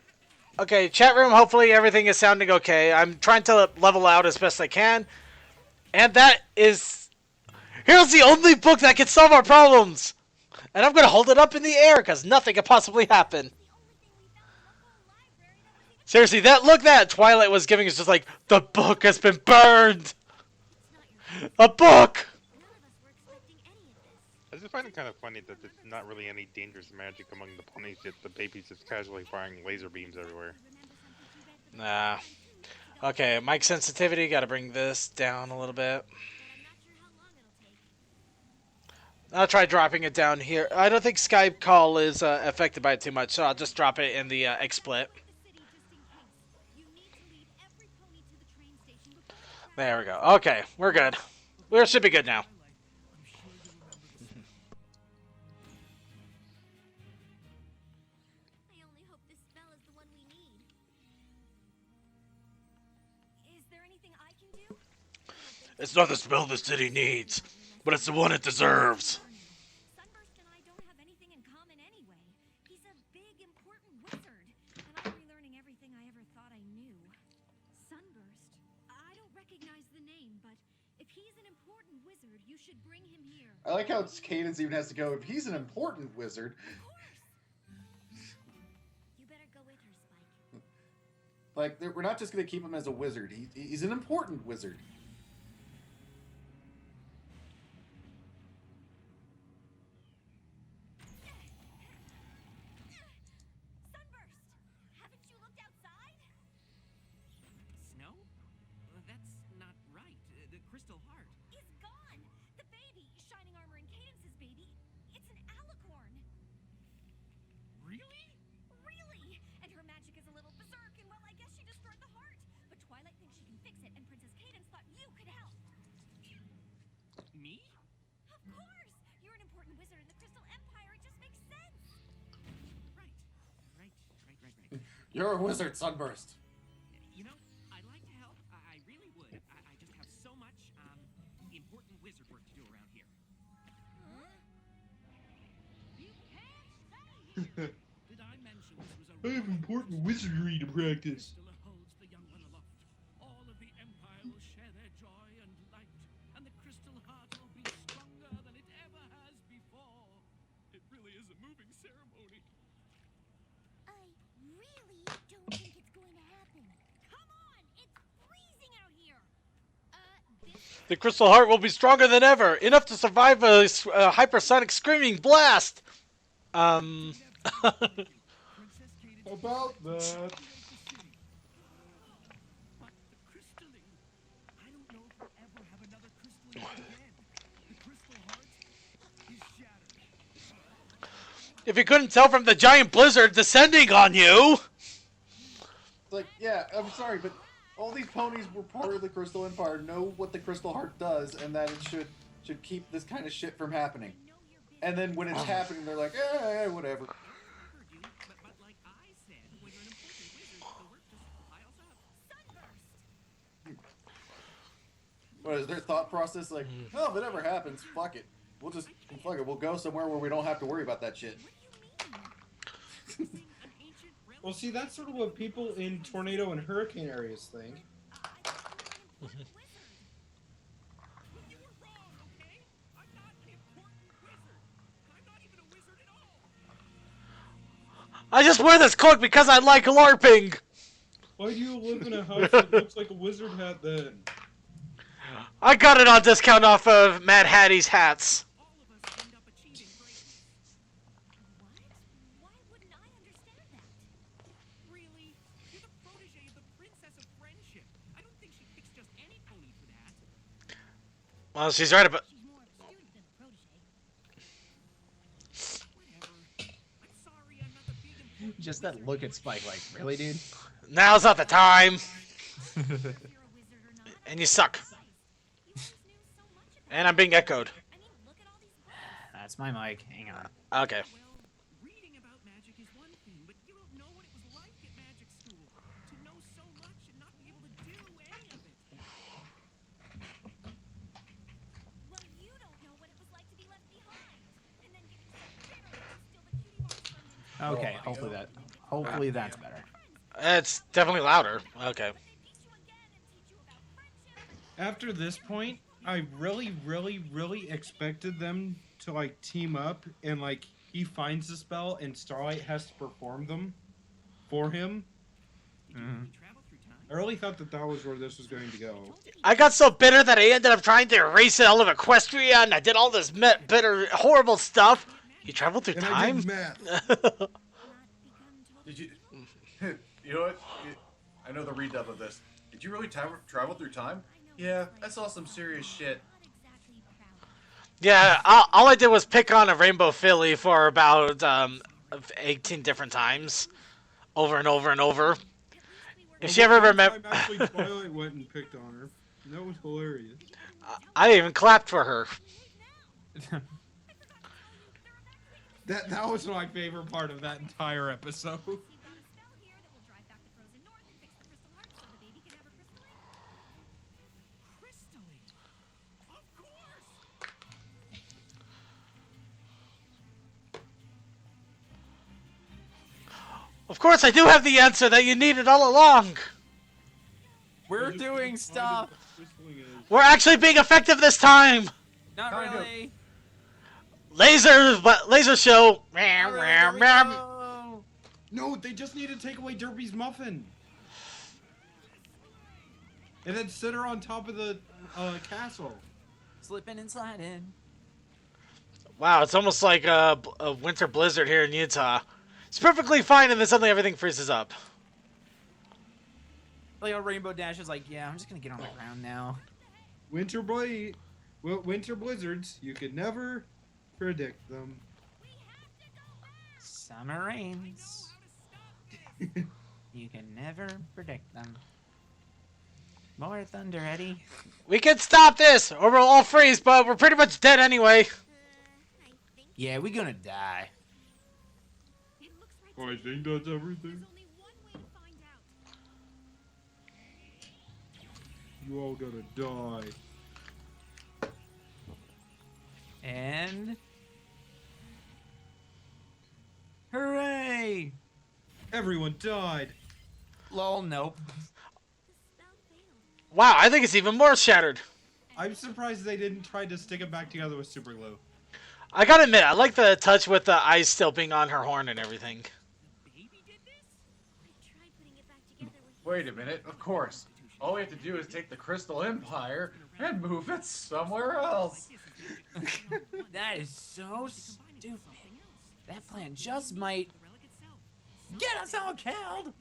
Okay, chat room, hopefully everything is sounding okay. I'm trying to level out as best I can. And that is... Here's the only book that can solve our problems! And I'm gonna hold it up in the air, because nothing could possibly happen. Seriously, that Twilight was giving is just like, the book has been burned! A book! I just find it kind of funny that there's not really any dangerous magic among the ponies, yet the baby's just casually firing laser beams everywhere. Nah. Okay, mic sensitivity, gotta bring this down a little bit. I'll try dropping it down here. I don't think Skype call is affected by it too much, so I'll just drop it in the XSplit. There we go. Okay, we're good. We should be good now. I only hope this spell is the one we need. Is there anything I can do? It's not the spell the city needs, but it's the one it deserves. Sunburst and I don't have anything in common anyway. He's a big, important wizard, and I'm relearning everything I ever thought I knew. Sunburst? I don't recognize the name, but if he's an important wizard, you should bring him here. I like how Cadence even has to go, if he's an important wizard. You better go with her, Spike. Like, we're not just going to keep him as a wizard. He's an important wizard. Sunburst! Haven't you looked outside? Snow? That's not right. The crystal heart. Is gone! The baby, Shining Armor and Cadence's baby, it's an alicorn. Really? Really! And her magic is a little berserk, and well, I guess she destroyed the heart. But Twilight thinks she can fix it, and Princess Cadence thought you could help. Me? Of course! You're an important wizard in the Crystal Empire. It just makes sense. Right. Right. You're a wizard, Sunburst. You know, I'd like to help. I really would. I just have so much, important wizard work to do around here. You can't stay here! Did I mention this was a... I have important wizardry to practice. Still holds the young one aloft. All of the Empire will share their joy and light, and the crystal heart will be stronger than it ever has before. It really is a moving ceremony. I really don't think it's going to happen. Come on! It's freezing out here! This... The crystal heart will be stronger than ever, enough to survive a hypersonic screaming blast. About that. But the crystalling... I don't know if we'll ever have another crystalling again. The crystal heart is shattered. If you couldn't tell from the giant blizzard descending on you. It's like, yeah, I'm sorry, but all these ponies were part of the Crystal Empire, know what the Crystal Heart does, and that it should keep this kind of shit from happening. And then when it's happening, they're like, whatever. But like I said, when you're an important wizard, the work just piles up. What is their thought process? Like, oh, if it ever happens, fuck it. We'll go somewhere where we don't have to worry about that shit. Well, see, that's sort of what people in tornado and hurricane areas think. You were wrong, okay? I'm not an important wizard. I'm not even a wizard at all. I just wear this cloak because I like LARPing. Why do you live in a house that looks like a wizard hat then? I got it on discount off of Mad Hattie's hats. All of us end up achieving greatness. What? Why wouldn't I understand that? Really? You're the protege of the Princess of Friendship. I don't think she picks just any pony for that. Well, she's right about... She's more of a student than a protege. Whatever. I'm sorry, I'm not the big important Just that look at Spike, like, really, dude? Now's not the time. You're a wizard or not. And you suck. You always knew so much about And I'm being echoed. I mean, look at all these books. That's my mic. Hang on. Okay. Well, reading about magic is one thing, but you don't know what it was like at magic school. To know so much and not be able to do any of it. Well, you don't know what it was like to be left behind. And then getting so bitter when you steal the cutie marks from them. Okay, hopefully that. Hopefully that's better. It's definitely louder. Okay. After this point, I really, really, really expected them to like team up and like he finds the spell and Starlight has to perform them for him. I really thought that that was where this was going to go. I got so bitter that I ended up trying to erase it all of Equestria, and I did all this bitter, horrible stuff. You traveled through And time? I did math. Did you? You know what? I know the redub of this. Did you really travel through time? Yeah, I saw some serious shit. Yeah, all I did was pick on a rainbow filly for about 18 different times, over and over and over. If she ever remember, Actually, Twilight went and picked on her. And that was hilarious. I even clapped for her. That was my favorite part of that entire episode. Of course, I do have the answer that you needed all along. We're doing stuff. We're actually being effective this time. Not really. Laser show. No, they just need to take away Derpy's muffin. And then sit her on top of the castle. Slipping and sliding. Wow, it's almost like a winter blizzard here in Utah. It's perfectly fine, and then suddenly everything freezes up. Like a Rainbow Dash is like, yeah, I'm just gonna get on the ground now. Winter blizzards, you could never predict them. Summer rains. You can never predict them. More thunder, Eddie. We can stop this, or we'll all freeze, but we're pretty much dead anyway. Yeah, we're gonna die. I think that's everything. You all gonna die. And... hooray! Everyone died. Lol, nope. Wow, I think it's even more shattered. I'm surprised they didn't try to stick it back together with super glue. I gotta admit, I like the touch with the eyes still being on her horn and everything. Wait a minute, of course. All we have to do is take the Crystal Empire and move it somewhere else. That is so stupid. That plan just might get us all killed.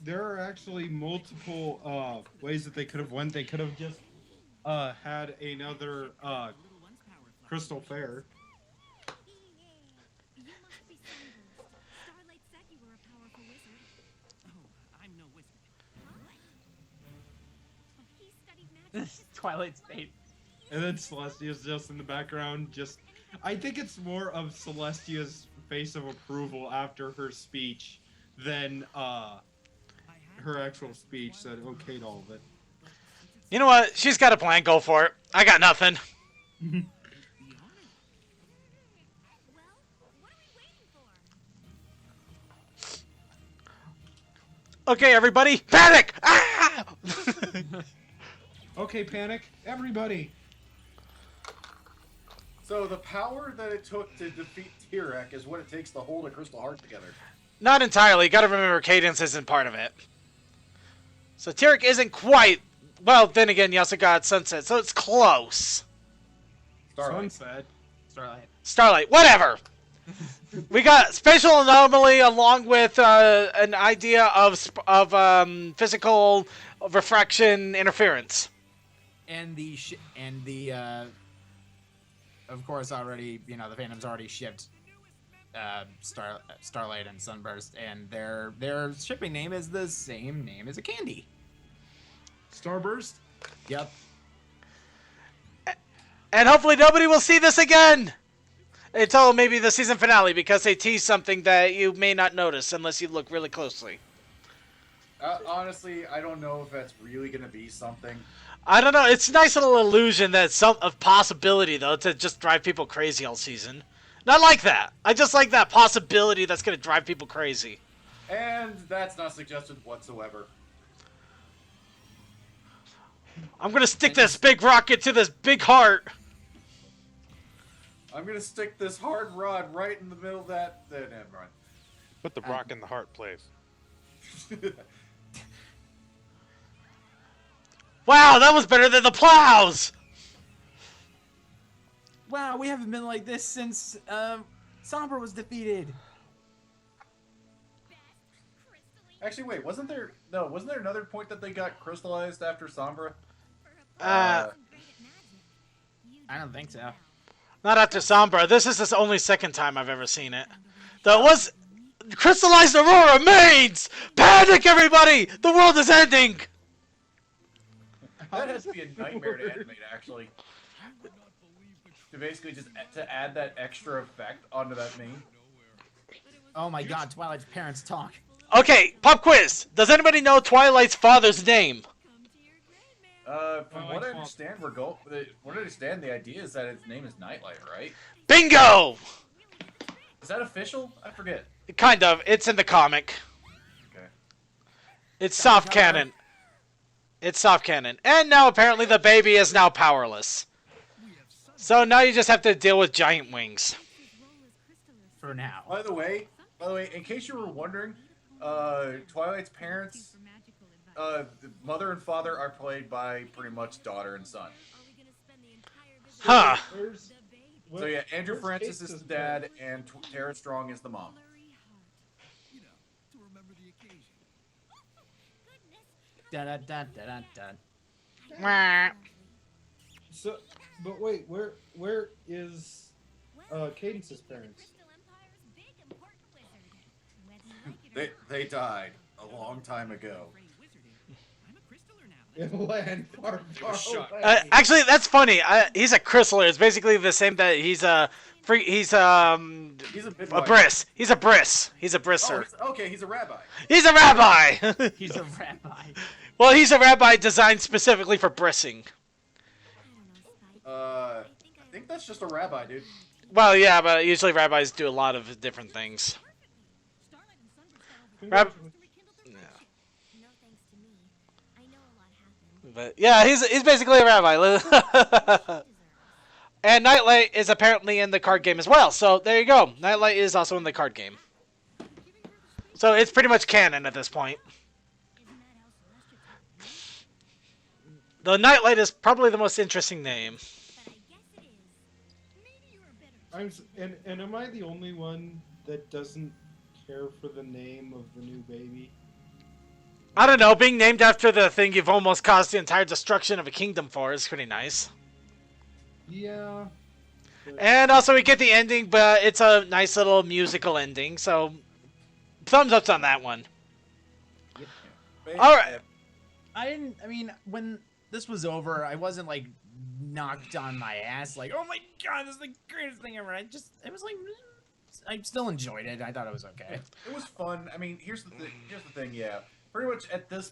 There are actually multiple ways that they could have went. They could have just had another Crystal Fair. Twilight's fate. And then Celestia's just in the background. I think it's more of Celestia's face of approval after her speech than her actual speech that okayed all of it. You know what? She's got a plan. Go for it. I got nothing. Okay, everybody, panic! Ah! Okay, panic, everybody. So the power that it took to defeat Tyrek is what it takes to hold a Crystal Heart together. Not entirely. Gotta remember, Cadence isn't part of it. So Tyrek isn't quite... Well, then again, you also got Sunset, so it's close. Starlight. Sunset. Starlight, whatever! We got Spatial Anomaly along with an idea of physical refraction interference. And of course, already, the Phantom's already shipped Starlight and Sunburst, and their shipping name is the same name as a candy. Starburst? Yep. And hopefully nobody will see this again! until maybe the season finale, because they tease something that you may not notice unless you look really closely. Honestly, I don't know if that's really gonna be something. I don't know. It's a nice little illusion that some of possibility though to just drive people crazy all season. Not like that. I just like that possibility that's gonna drive people crazy. And that's not suggested whatsoever. I'm gonna stick this big rocket to this big heart. I'm gonna stick this hard rod right in the middle of that. Never mind. Put the rock in the heart place. Wow, that was better than the plows! Wow, we haven't been like this since Sombra was defeated. Actually, wait, wasn't there another point that they got crystallized after Sombra? I don't think so. Not after Sombra. This is the only second time I've ever seen it. That was... Crystallized Aurora remains! Panic, everybody! The world is ending! That has to be a nightmare to animate, actually. To basically just to add that extra effect onto that meme. Oh my god, Twilight's parents talk. Okay, pop quiz. Does anybody know Twilight's father's name? From what I understand, the idea is that its name is Nightlight, right? Bingo! Is that official? I forget. Kind of. It's in the comic. Okay. It's soft canon. It's soft canon. And now apparently the baby is now powerless. So now you just have to deal with giant wings. For now. By the way, in case you were wondering, Twilight's parents, the mother and father are played by pretty much daughter and son. Huh. So yeah, Andrew Francis is the dad, and Tara Strong is the mom. Da da da da da. So, but wait, where is Cadence's parents? They died a long time ago. In a land far, far away. Actually, that's funny. He's a crystaller. It's basically the same that he's a briss. He's a briss. He's a brisser. Oh, okay, he's a rabbi. He's a rabbi. He's a rabbi. Well, he's a rabbi designed specifically for brissing. I think that's just a rabbi, dude. Well, yeah, but usually rabbis do a lot of different things. But yeah, he's basically a rabbi. And Nightlight is apparently in the card game as well. So there you go. Nightlight is also in the card game. So it's pretty much canon at this point. The Nightlight is probably the most interesting name. And am I the only one that doesn't care for the name of the new baby? I don't know, being named after the thing you've almost caused the entire destruction of a kingdom for is pretty nice. Yeah. And also we get the ending, but it's a nice little musical ending, so thumbs ups on that one. Alright. I mean, when this was over, I wasn't like knocked on my ass like, oh my god, this is the greatest thing ever. It was like, I still enjoyed it. I thought it was okay. It was fun. I mean, here's the thing, yeah. Pretty much at this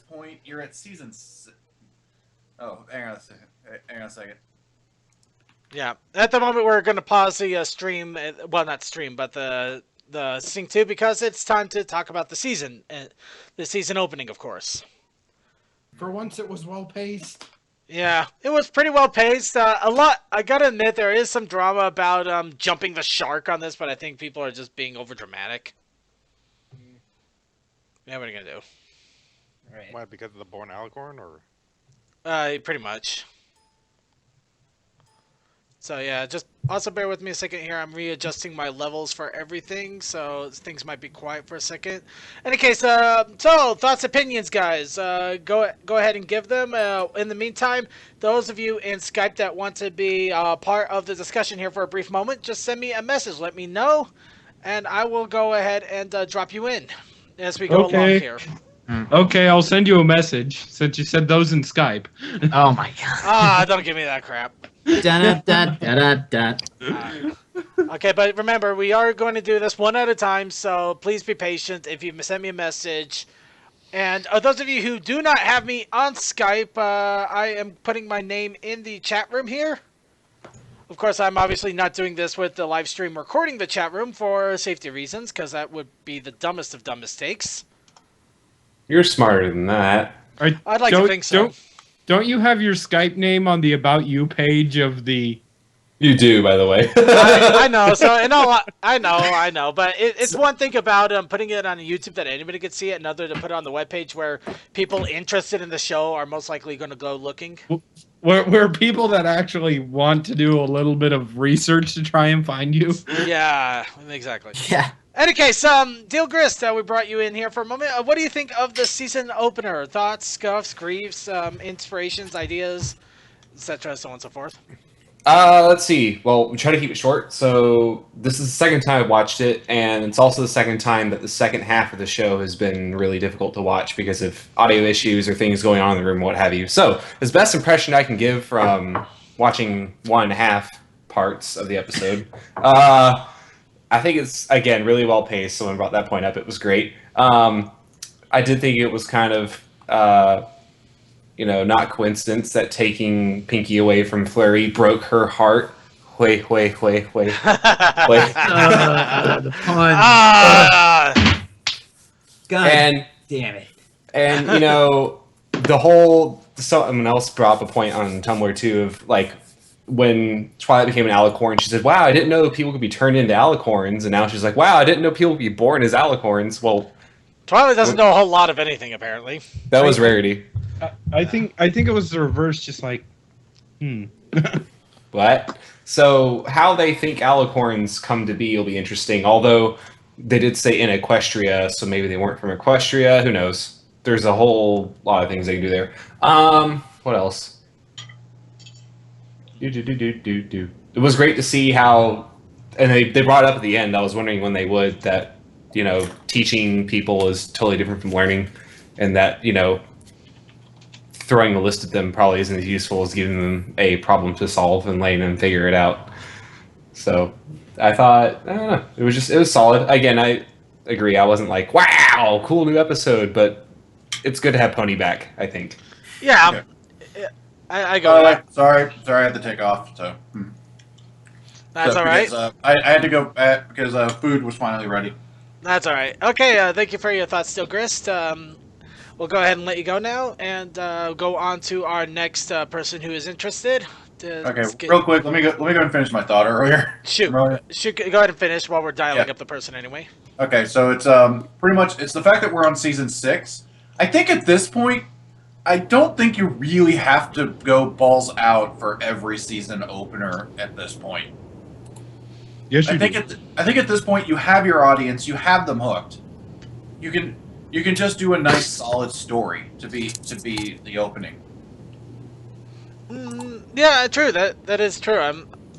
point, you're at season. Oh, hang on a second. Yeah, at the moment we're going to pause the stream. Well, not stream, but the Sync 2 because it's time to talk about the season opening, of course. For once, it was well paced. Yeah, it was pretty well paced. A lot. I gotta admit, there is some drama about jumping the shark on this, but I think people are just being over dramatic. Yeah, what are you gonna do? Right. Why? Because of the born alicorn, or? Pretty much. So yeah, just also bear with me a second here. I'm readjusting my levels for everything, so things might be quiet for a second. Any case, so thoughts, opinions, guys. Go ahead and give them. In the meantime, those of you in Skype that want to be part of the discussion here for a brief moment, just send me a message. Let me know, and I will go ahead and drop you in as we go along here. Okay, I'll send you a message since you said those in Skype. Oh my god. Don't give me that crap. Da da da da da. Okay, but remember, we are going to do this one at a time, so please be patient if you send me a message. And those of you who do not have me on Skype, I am putting my name in the chat room here. Of course, I'm obviously not doing this with the live stream recording the chat room for safety reasons, because that would be the dumbest of dumb mistakes. You're smarter than that. I'd like to think so. Don't you have your Skype name on the About You page of the... You do, by the way. I know. So, I know. But it's one thing about putting it on YouTube that anybody could see it, another to put it on the webpage where people interested in the show are most likely going to go looking. Where people that actually want to do a little bit of research to try and find you. Yeah, exactly. Yeah. Any case, Deal Grist, we brought you in here for a moment. What do you think of the season opener? Thoughts, scuffs, griefs, inspirations, ideas, etc., so on and so forth? Let's see. Well, we try to keep it short. So this is the second time I've watched it, and it's also the second time that the second half of the show has been really difficult to watch because of audio issues or things going on in the room, what have you. So, as best impression I can give from watching 1.5 parts of the episode, I think it's, again, really well paced. Someone brought that point up. It was great. I did think it was kind of... not coincidence that taking Pinky away from Flurry broke her heart. The pun. God damn it. And, the whole... Someone else brought up a point on Tumblr, too, of, like, when Twilight became an alicorn, she said, wow, I didn't know people could be turned into alicorns. And now she's like, wow, I didn't know people could be born as alicorns. Well... Twilight doesn't know a whole lot of anything, apparently. That was Rarity. I think it was the reverse, just like, What? So how they think alicorns come to be will be interesting. Although they did say in Equestria, so maybe they weren't from Equestria. Who knows? There's a whole lot of things they can do there. What else? It was great to see how, and they brought it up at the end. I was wondering when they would, that teaching people is totally different from learning, and that throwing a list at them probably isn't as useful as giving them a problem to solve and letting them figure it out. So I thought, I don't know, it was solid. Again, I agree. I wasn't like, wow, cool new episode, but it's good to have Pony back, I think. Yeah, Okay. I go. Sorry, I had to take off. So That's all right. Because, I had to go because food was finally ready. That's all right. Okay, thank you for your thoughts, Steel Grist. We'll go ahead and let you go now, and go on to our next person who is interested. Okay, real quick, let me go and finish my thought earlier. Shoot, go ahead and finish while we're dialing up the person anyway. Okay, so it's pretty much the fact that we're on season 6. I think at this point, I don't think you really have to go balls out for every season opener at this point. Yes, I think at this point you have your audience, you have them hooked. You can just do a nice solid story to be the opening. Yeah, true. That is true.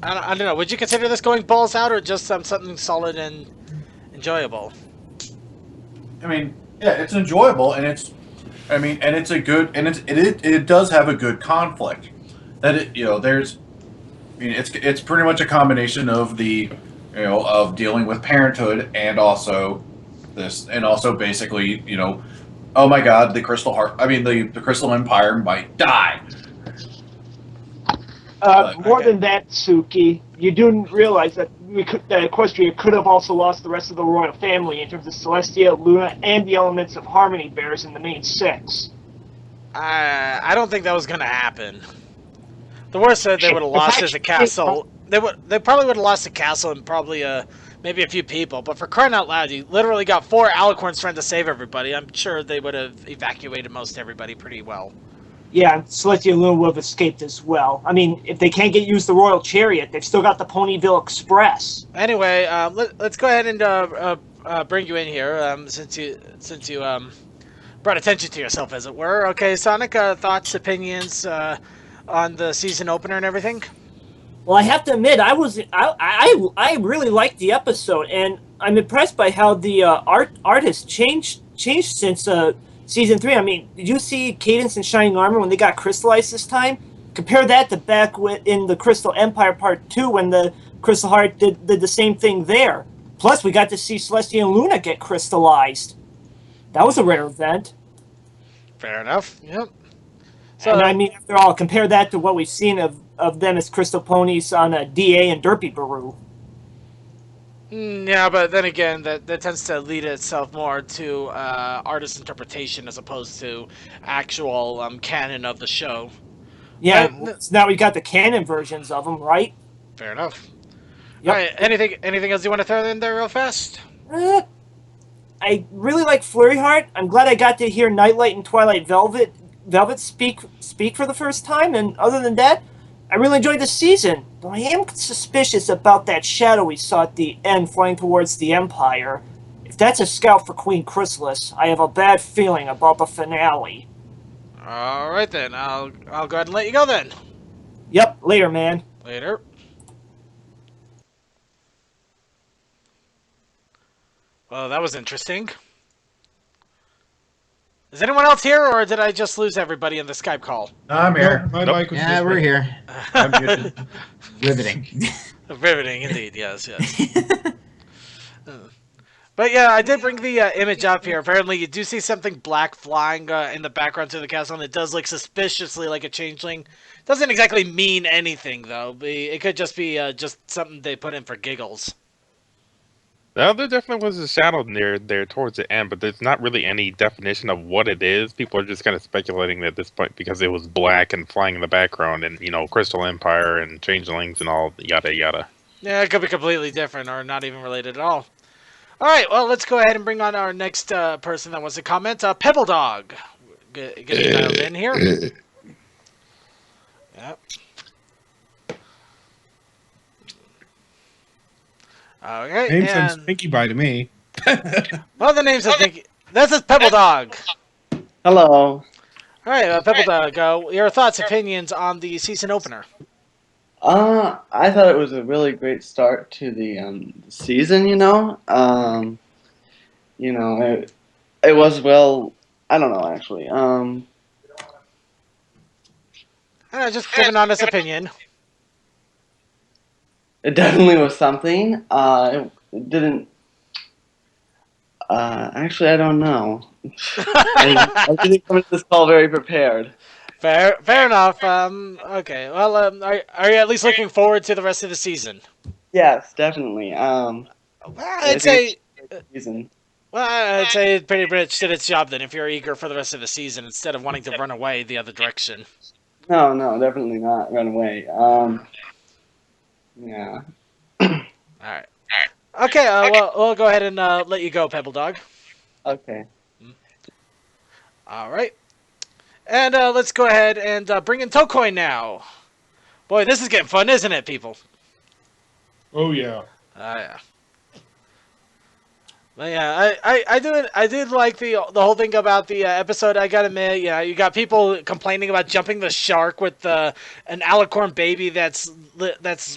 I don't know. Would you consider this going balls out or just something solid and enjoyable? I mean, yeah, it's enjoyable and it's a good it does have a good conflict. That it's pretty much a combination of of dealing with parenthood and also basically, oh my god, the the Crystal Empire might die. More than that, Suki, you do realize that that Equestria could have also lost the rest of the royal family in terms of Celestia, Luna, and the elements of Harmony Bears in the main 6. I don't think that was going to happen. The worst that they would have lost is a castle. They probably would have lost a castle and probably maybe a few people. But for crying out loud, you literally got 4 alicorns trying to save everybody. I'm sure they would have evacuated most everybody pretty well. Yeah, Celestia and Luna would have escaped as well. I mean, if they can't use the Royal Chariot, they've still got the Ponyville Express. Anyway, let's go ahead and bring you in here, since you brought attention to yourself, as it were. Okay, Sonic, thoughts, opinions on the season opener and everything? Well, I have to admit, I really liked the episode, and I'm impressed by how the art has changed since Season 3. I mean, did you see Cadence and Shining Armor when they got crystallized this time? Compare that to back in the Crystal Empire Part 2 when the Crystal Heart did the same thing there. Plus, we got to see Celestia and Luna get crystallized. That was a rare event. Fair enough. Yep. So, and I mean, after all, compare that to what we've seen of them as crystal ponies on a DA and Derpy Baru. Yeah, but then again, that tends to lead itself more to artist interpretation as opposed to actual canon of the show. Yeah, now we got the canon versions of them, right? Fair enough. Yep. All right, anything else you want to throw in there real fast? I really like Flurry Heart. I'm glad I got to hear Nightlight and Twilight Velvet speak for the first time, and other than that, I really enjoyed the season. Though I am suspicious about that shadow we saw at the end flying towards the Empire. If that's a scout for Queen Chrysalis, I have a bad feeling about the finale. All right then, I'll go ahead and let you go then. Yep, later, man. Later. Well, that was interesting. Is anyone else here, or did I just lose everybody in the Skype call? I'm here. Yeah, we're here. I'm muted. Riveting. Riveting, indeed. Yes, yes. But yeah, I did bring the image up here. Apparently, you do see something black flying in the background to the castle, and it does look suspiciously like a changeling. Doesn't exactly mean anything, though. It could just be just something they put in for giggles. Well, there definitely was a shadow near there towards the end, but there's not really any definition of what it is. People are just kind of speculating at this point because it was black and flying in the background, and Crystal Empire and changelings and all yada yada. Yeah, it could be completely different or not even related at all. All right, well, let's go ahead and bring on our next person that wants to comment. Pebble Dog, get dialed in here. Yep. Okay. Name sounds Pinkie Pie to me. Well, the name says Pinkie. This is Pebble Dog. Hello. All right, Pebble Dog. Your thoughts, opinions on the season opener? I thought it was a really great start to the season. It was well. I don't know actually. Just give an honest opinion. It definitely was something. It didn't. Actually, I don't know. I didn't come to this call very prepared. Fair enough. Okay. Well, are you at least looking forward to the rest of the season? Yes, definitely. I'd say. Well, I'd say it pretty much did its job then. If you're eager for the rest of the season, instead of wanting to run away the other direction. No, definitely not run away. Yeah. All right. Okay. Well, we'll go ahead and let you go, Pebble Dog. Okay. All right. And let's go ahead and bring in Tokoin now. Boy, this is getting fun, isn't it, people? Oh yeah. Yeah. But yeah, I did like the whole thing about the episode. I gotta admit, yeah, you got people complaining about jumping the shark with an alicorn baby that's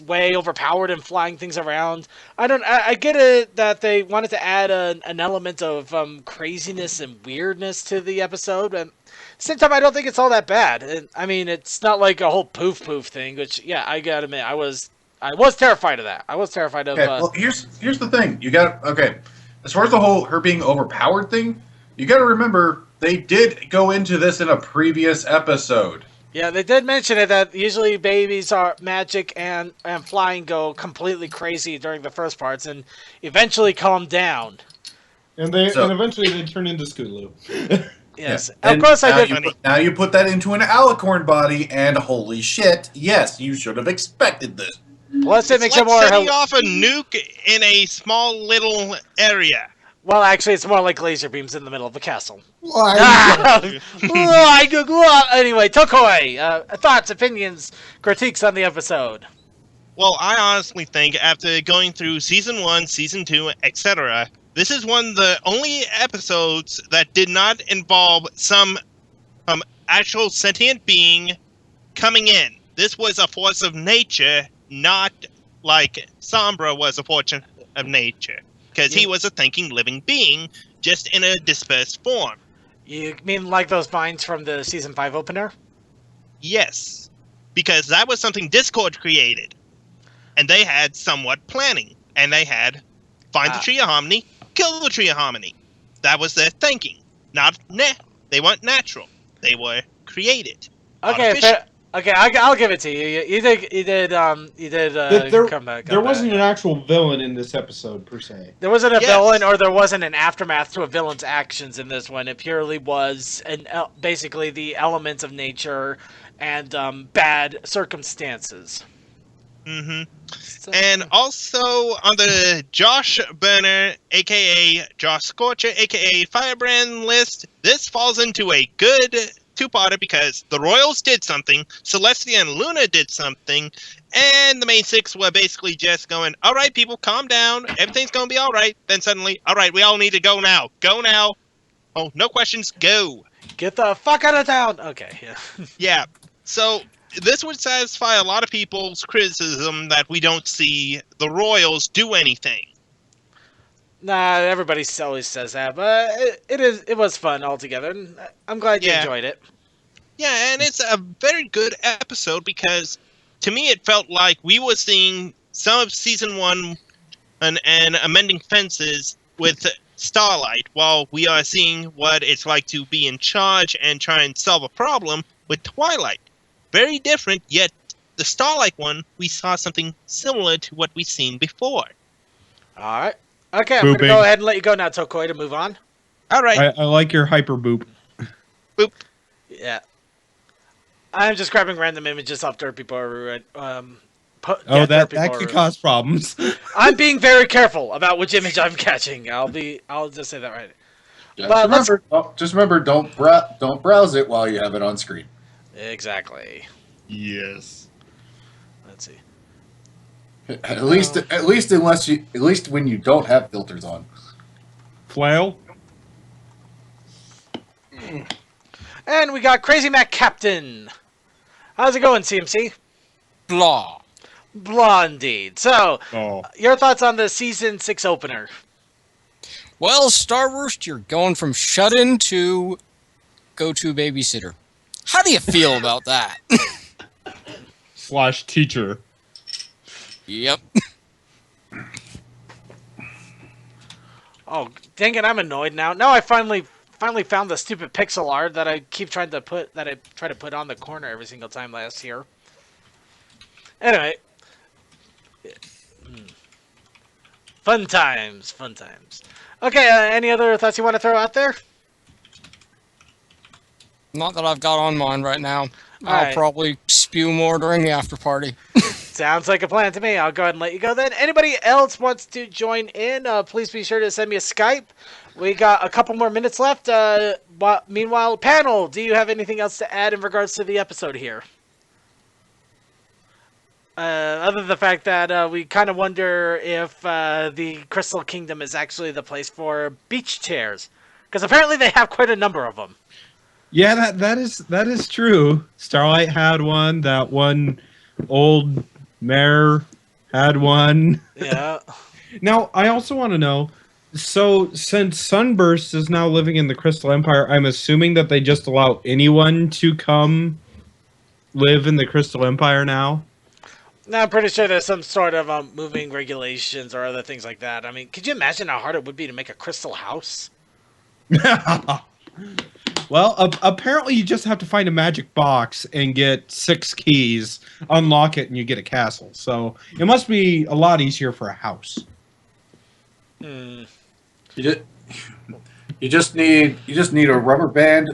way overpowered and flying things around. I get it that they wanted to add an element of craziness and weirdness to the episode, and at the same time, I don't think it's all that bad. I mean, it's not like a whole poof thing, which yeah, I gotta admit, I was terrified of that. I was terrified of. Okay, well, here's the thing. You got as far as the whole her being overpowered thing, you got to remember they did go into this in a previous episode. Yeah, they did mention it that usually babies are magic and flying go completely crazy during the first parts and eventually calm down. And eventually they turn into Scootaloo. Yes, yeah. Of course I did. Now you put that into an alicorn body, and holy shit! Yes, you should have expected this. Plus, it makes it more setting off a nuke in a small little area. Well, actually, it's more like laser beams in the middle of the castle. Why? Anyway, Tokoi, thoughts, opinions, critiques on the episode. Well, I honestly think after going through Season 1, Season 2, etc., this is one of the only episodes that did not involve some actual sentient being coming in. This was a force of nature, not like Sombra was a force of nature. Because he was a thinking living being, just in a dispersed form. You mean like those vines from the Season 5 opener? Yes. Because that was something Discord created. and they had somewhat planning, and they had find the Tree of Harmony, kill the Tree of Harmony. That was their thinking. They weren't natural. They were created. Okay, Artificial. okay, I'll give it to you. You did come back. There wasn't an actual villain in this episode per se. There wasn't a villain, or there wasn't an aftermath to a villain's actions in this one. It purely was basically the elements of nature and bad circumstances. Mm-hmm. And also on the Josh Burner, aka Josh Scorcher, aka Firebrand list, this falls into a good two-parter because the Royals did something, Celestia and Luna did something, and the main six were basically just going, all right, people, calm down, everything's going to be all right. Then suddenly, all right, we all need to go now. Go now. Oh, no questions, go. Get the fuck out of town. Okay, yeah. Yeah, so this would satisfy a lot of people's criticism that we don't see the Royals do anything. Nah, everybody always says that, but it was fun altogether. And I'm glad you enjoyed it. Yeah, and it's a very good episode because to me it felt like we were seeing some of season 1 and amending fences with Starlight, while we are seeing what it's like to be in charge and try and solve a problem with Twilight. Very different, yet the Starlight one, we saw something similar to what we've seen before. All right. Okay, I'm going to go ahead and let you go now, Tokoi, to move on. All right. I like your hyper boop. Boop. Yeah. I'm just grabbing random images off Dirt People. That could cause problems. I'm being very careful about which image I'm catching. I'll just say that right. Just remember, don't browse it while you have it on screen. Exactly. Yes. Let's see. At least when you don't have filters on. Flail. And we got Crazy Mac Captain. How's it going, CMC? Blah. Blah indeed. So, your thoughts on the season 6 opener? Well, Starburst, you're going from shut-in to go-to babysitter. How do you feel about that? / teacher. Yep. Oh, dang it, I'm annoyed now. Now I finally found the stupid pixel art that I keep trying to put on the corner every single time last year. Anyway. Fun times. Okay, any other thoughts you want to throw out there? Not that I've got on mine right now. I'll probably spew more during the after party. Sounds like a plan to me. I'll go ahead and let you go then. Anybody else wants to join in, please be sure to send me a Skype. We got a couple more minutes left. Meanwhile, panel, do you have anything else to add in regards to the episode here? Other than the fact that we kind of wonder if the Crystal Kingdom is actually the place for beach chairs. Because apparently they have quite a number of them. Yeah, that is true. Starlight had one. That one old mare had one. Yeah. Now, I also want to know, so since Sunburst is now living in the Crystal Empire, I'm assuming that they just allow anyone to come live in the Crystal Empire now? No, I'm pretty sure there's some sort of moving regulations or other things like that. I mean, could you imagine how hard it would be to make a crystal house? Well, apparently you just have to find a magic box and get 6 keys, unlock it, and you get a castle. So it must be a lot easier for a house. You just need a rubber band.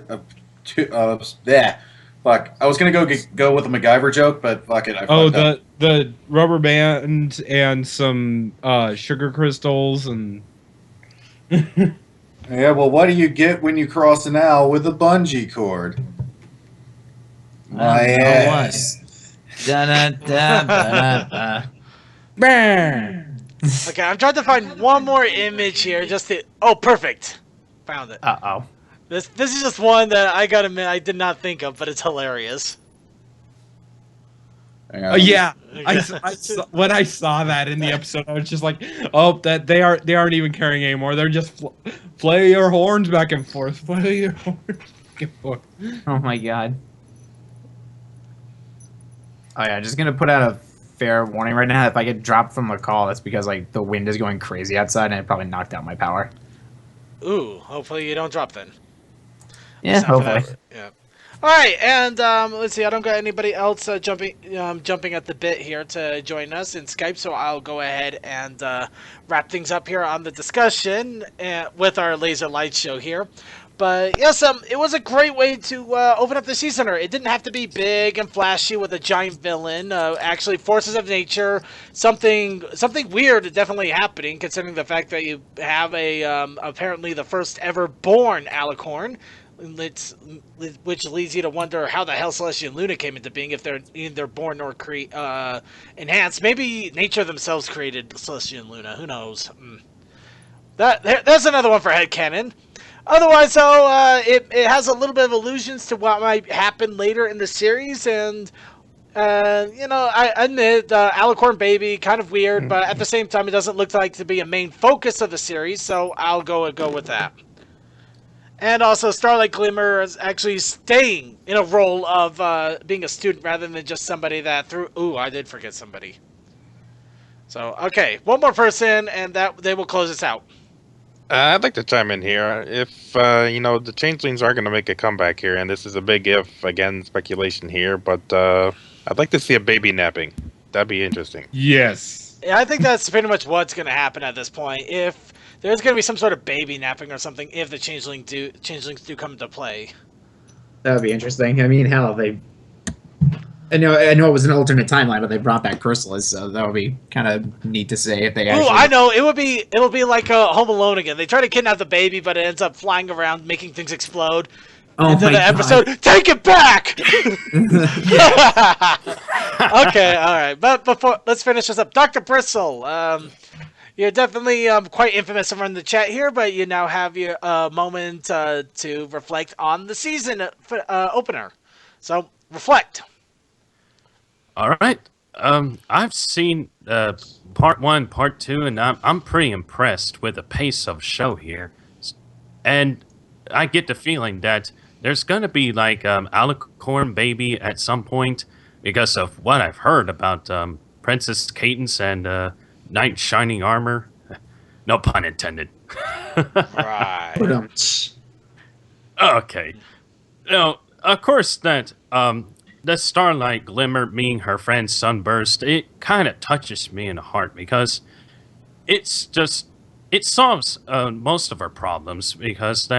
Fuck. I was gonna go with a MacGyver joke, but fuck it. I fucked up. The rubber band and some sugar crystals and. Yeah, well, what do you get when you cross an owl with a bungee cord? My ass. Okay, I'm trying to find one more image here just to... Oh, perfect. Found it. Uh-oh. This is just one that I gotta admit I did not think of, but it's hilarious. Yeah, when I saw that in the episode, I was just like, "Oh, that they aren't even caring anymore. They're just play your horns back and forth, play your horns back and forth." Oh my god! Oh yeah, just gonna put out a fair warning right now. If I get dropped from the call, that's because like the wind is going crazy outside, and it probably knocked out my power. Ooh, hopefully you don't drop then. Yeah, Sound for that. hopefully. Yeah. All right, and let's see. I don't got anybody else jumping at the bit here to join us in Skype, so I'll go ahead and wrap things up here on the discussion with our laser light show here. But yes, it was a great way to open up the season. It didn't have to be big and flashy with a giant villain. Actually, forces of nature, something weird definitely happening, considering the fact that you have a apparently the first ever born Alicorn. Which leads you to wonder how the hell Celestia and Luna came into being, if they're either born or enhanced. Maybe nature themselves created Celestia and Luna. Who knows? That's another one for headcanon. Otherwise, though, it has a little bit of allusions to what might happen later in the series, and I admit Alicorn Baby kind of weird, but at the same time, it doesn't look like to be a main focus of the series, so I'll go with that. And also, Starlight Glimmer is actually staying in a role of being a student rather than just somebody that threw... Ooh, I did forget somebody. So, okay, one more person, and they will close us out. I'd like to chime in here. If, the changelings are going to make a comeback here, and this is a big if, again, speculation here, but I'd like to see a baby napping. That'd be interesting. Yes. Yeah, I think that's pretty much what's going to happen at this point. If there's going to be some sort of baby napping or something, if the changelings do come into play. That would be interesting. I mean, hell, I know it was an alternate timeline, but they brought back Chrysalis, so that would be kind of neat to say if they actually... Ooh, I know, it'll be like Home Alone again. They try to kidnap the baby, but it ends up flying around, making things explode. Into the episode, take it back! Okay, alright, but let's finish this up. Dr. Bristle, you're definitely quite infamous around the chat here, but you now have your moment to reflect on the season opener. So, reflect. All right. I've seen part 1, part 2, and I'm pretty impressed with the pace of show here. And I get the feeling that there's gonna be like Alicorn Baby at some point because of what I've heard about Princess Cadence and Knight Shining Armor. No pun intended. Right. Okay. Now, of course, that the Starlight Glimmer meeting her friend Sunburst, it kind of touches me in the heart because it solves most of her problems because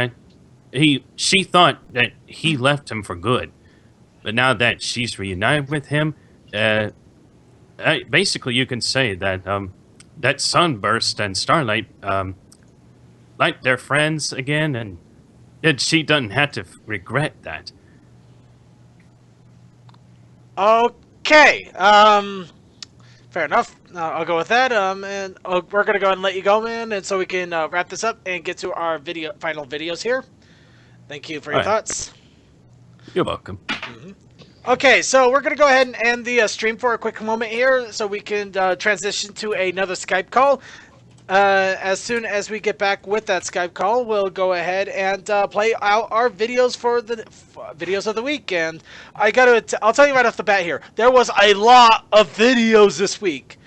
she thought that he left him for good, but now that she's reunited with him, basically you can say that that Sunburst and Starlight like they're friends again, and she doesn't have to regret that. Okay, fair enough. I'll go with that. And we're gonna go ahead and let you go, man, and so we can wrap this up and get to our final videos here. Thank you for your thoughts. You're welcome. Okay, so we're gonna go ahead and end the stream for a quick moment here, so we can transition to another Skype call. As soon as we get back with that Skype call, we'll go ahead and play out our videos for the videos of the week. And I'll tell you right off the bat here, there was a lot of videos this week.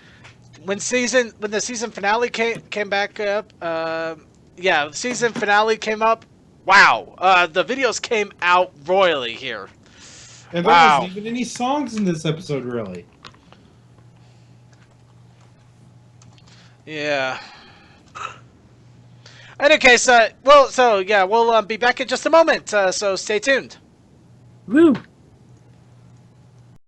When the season finale came back up, the season finale came up. Wow, the videos came out royally here. And there wasn't even any songs in this episode, really. Yeah. In any case, we'll be back in just a moment, so stay tuned. Woo!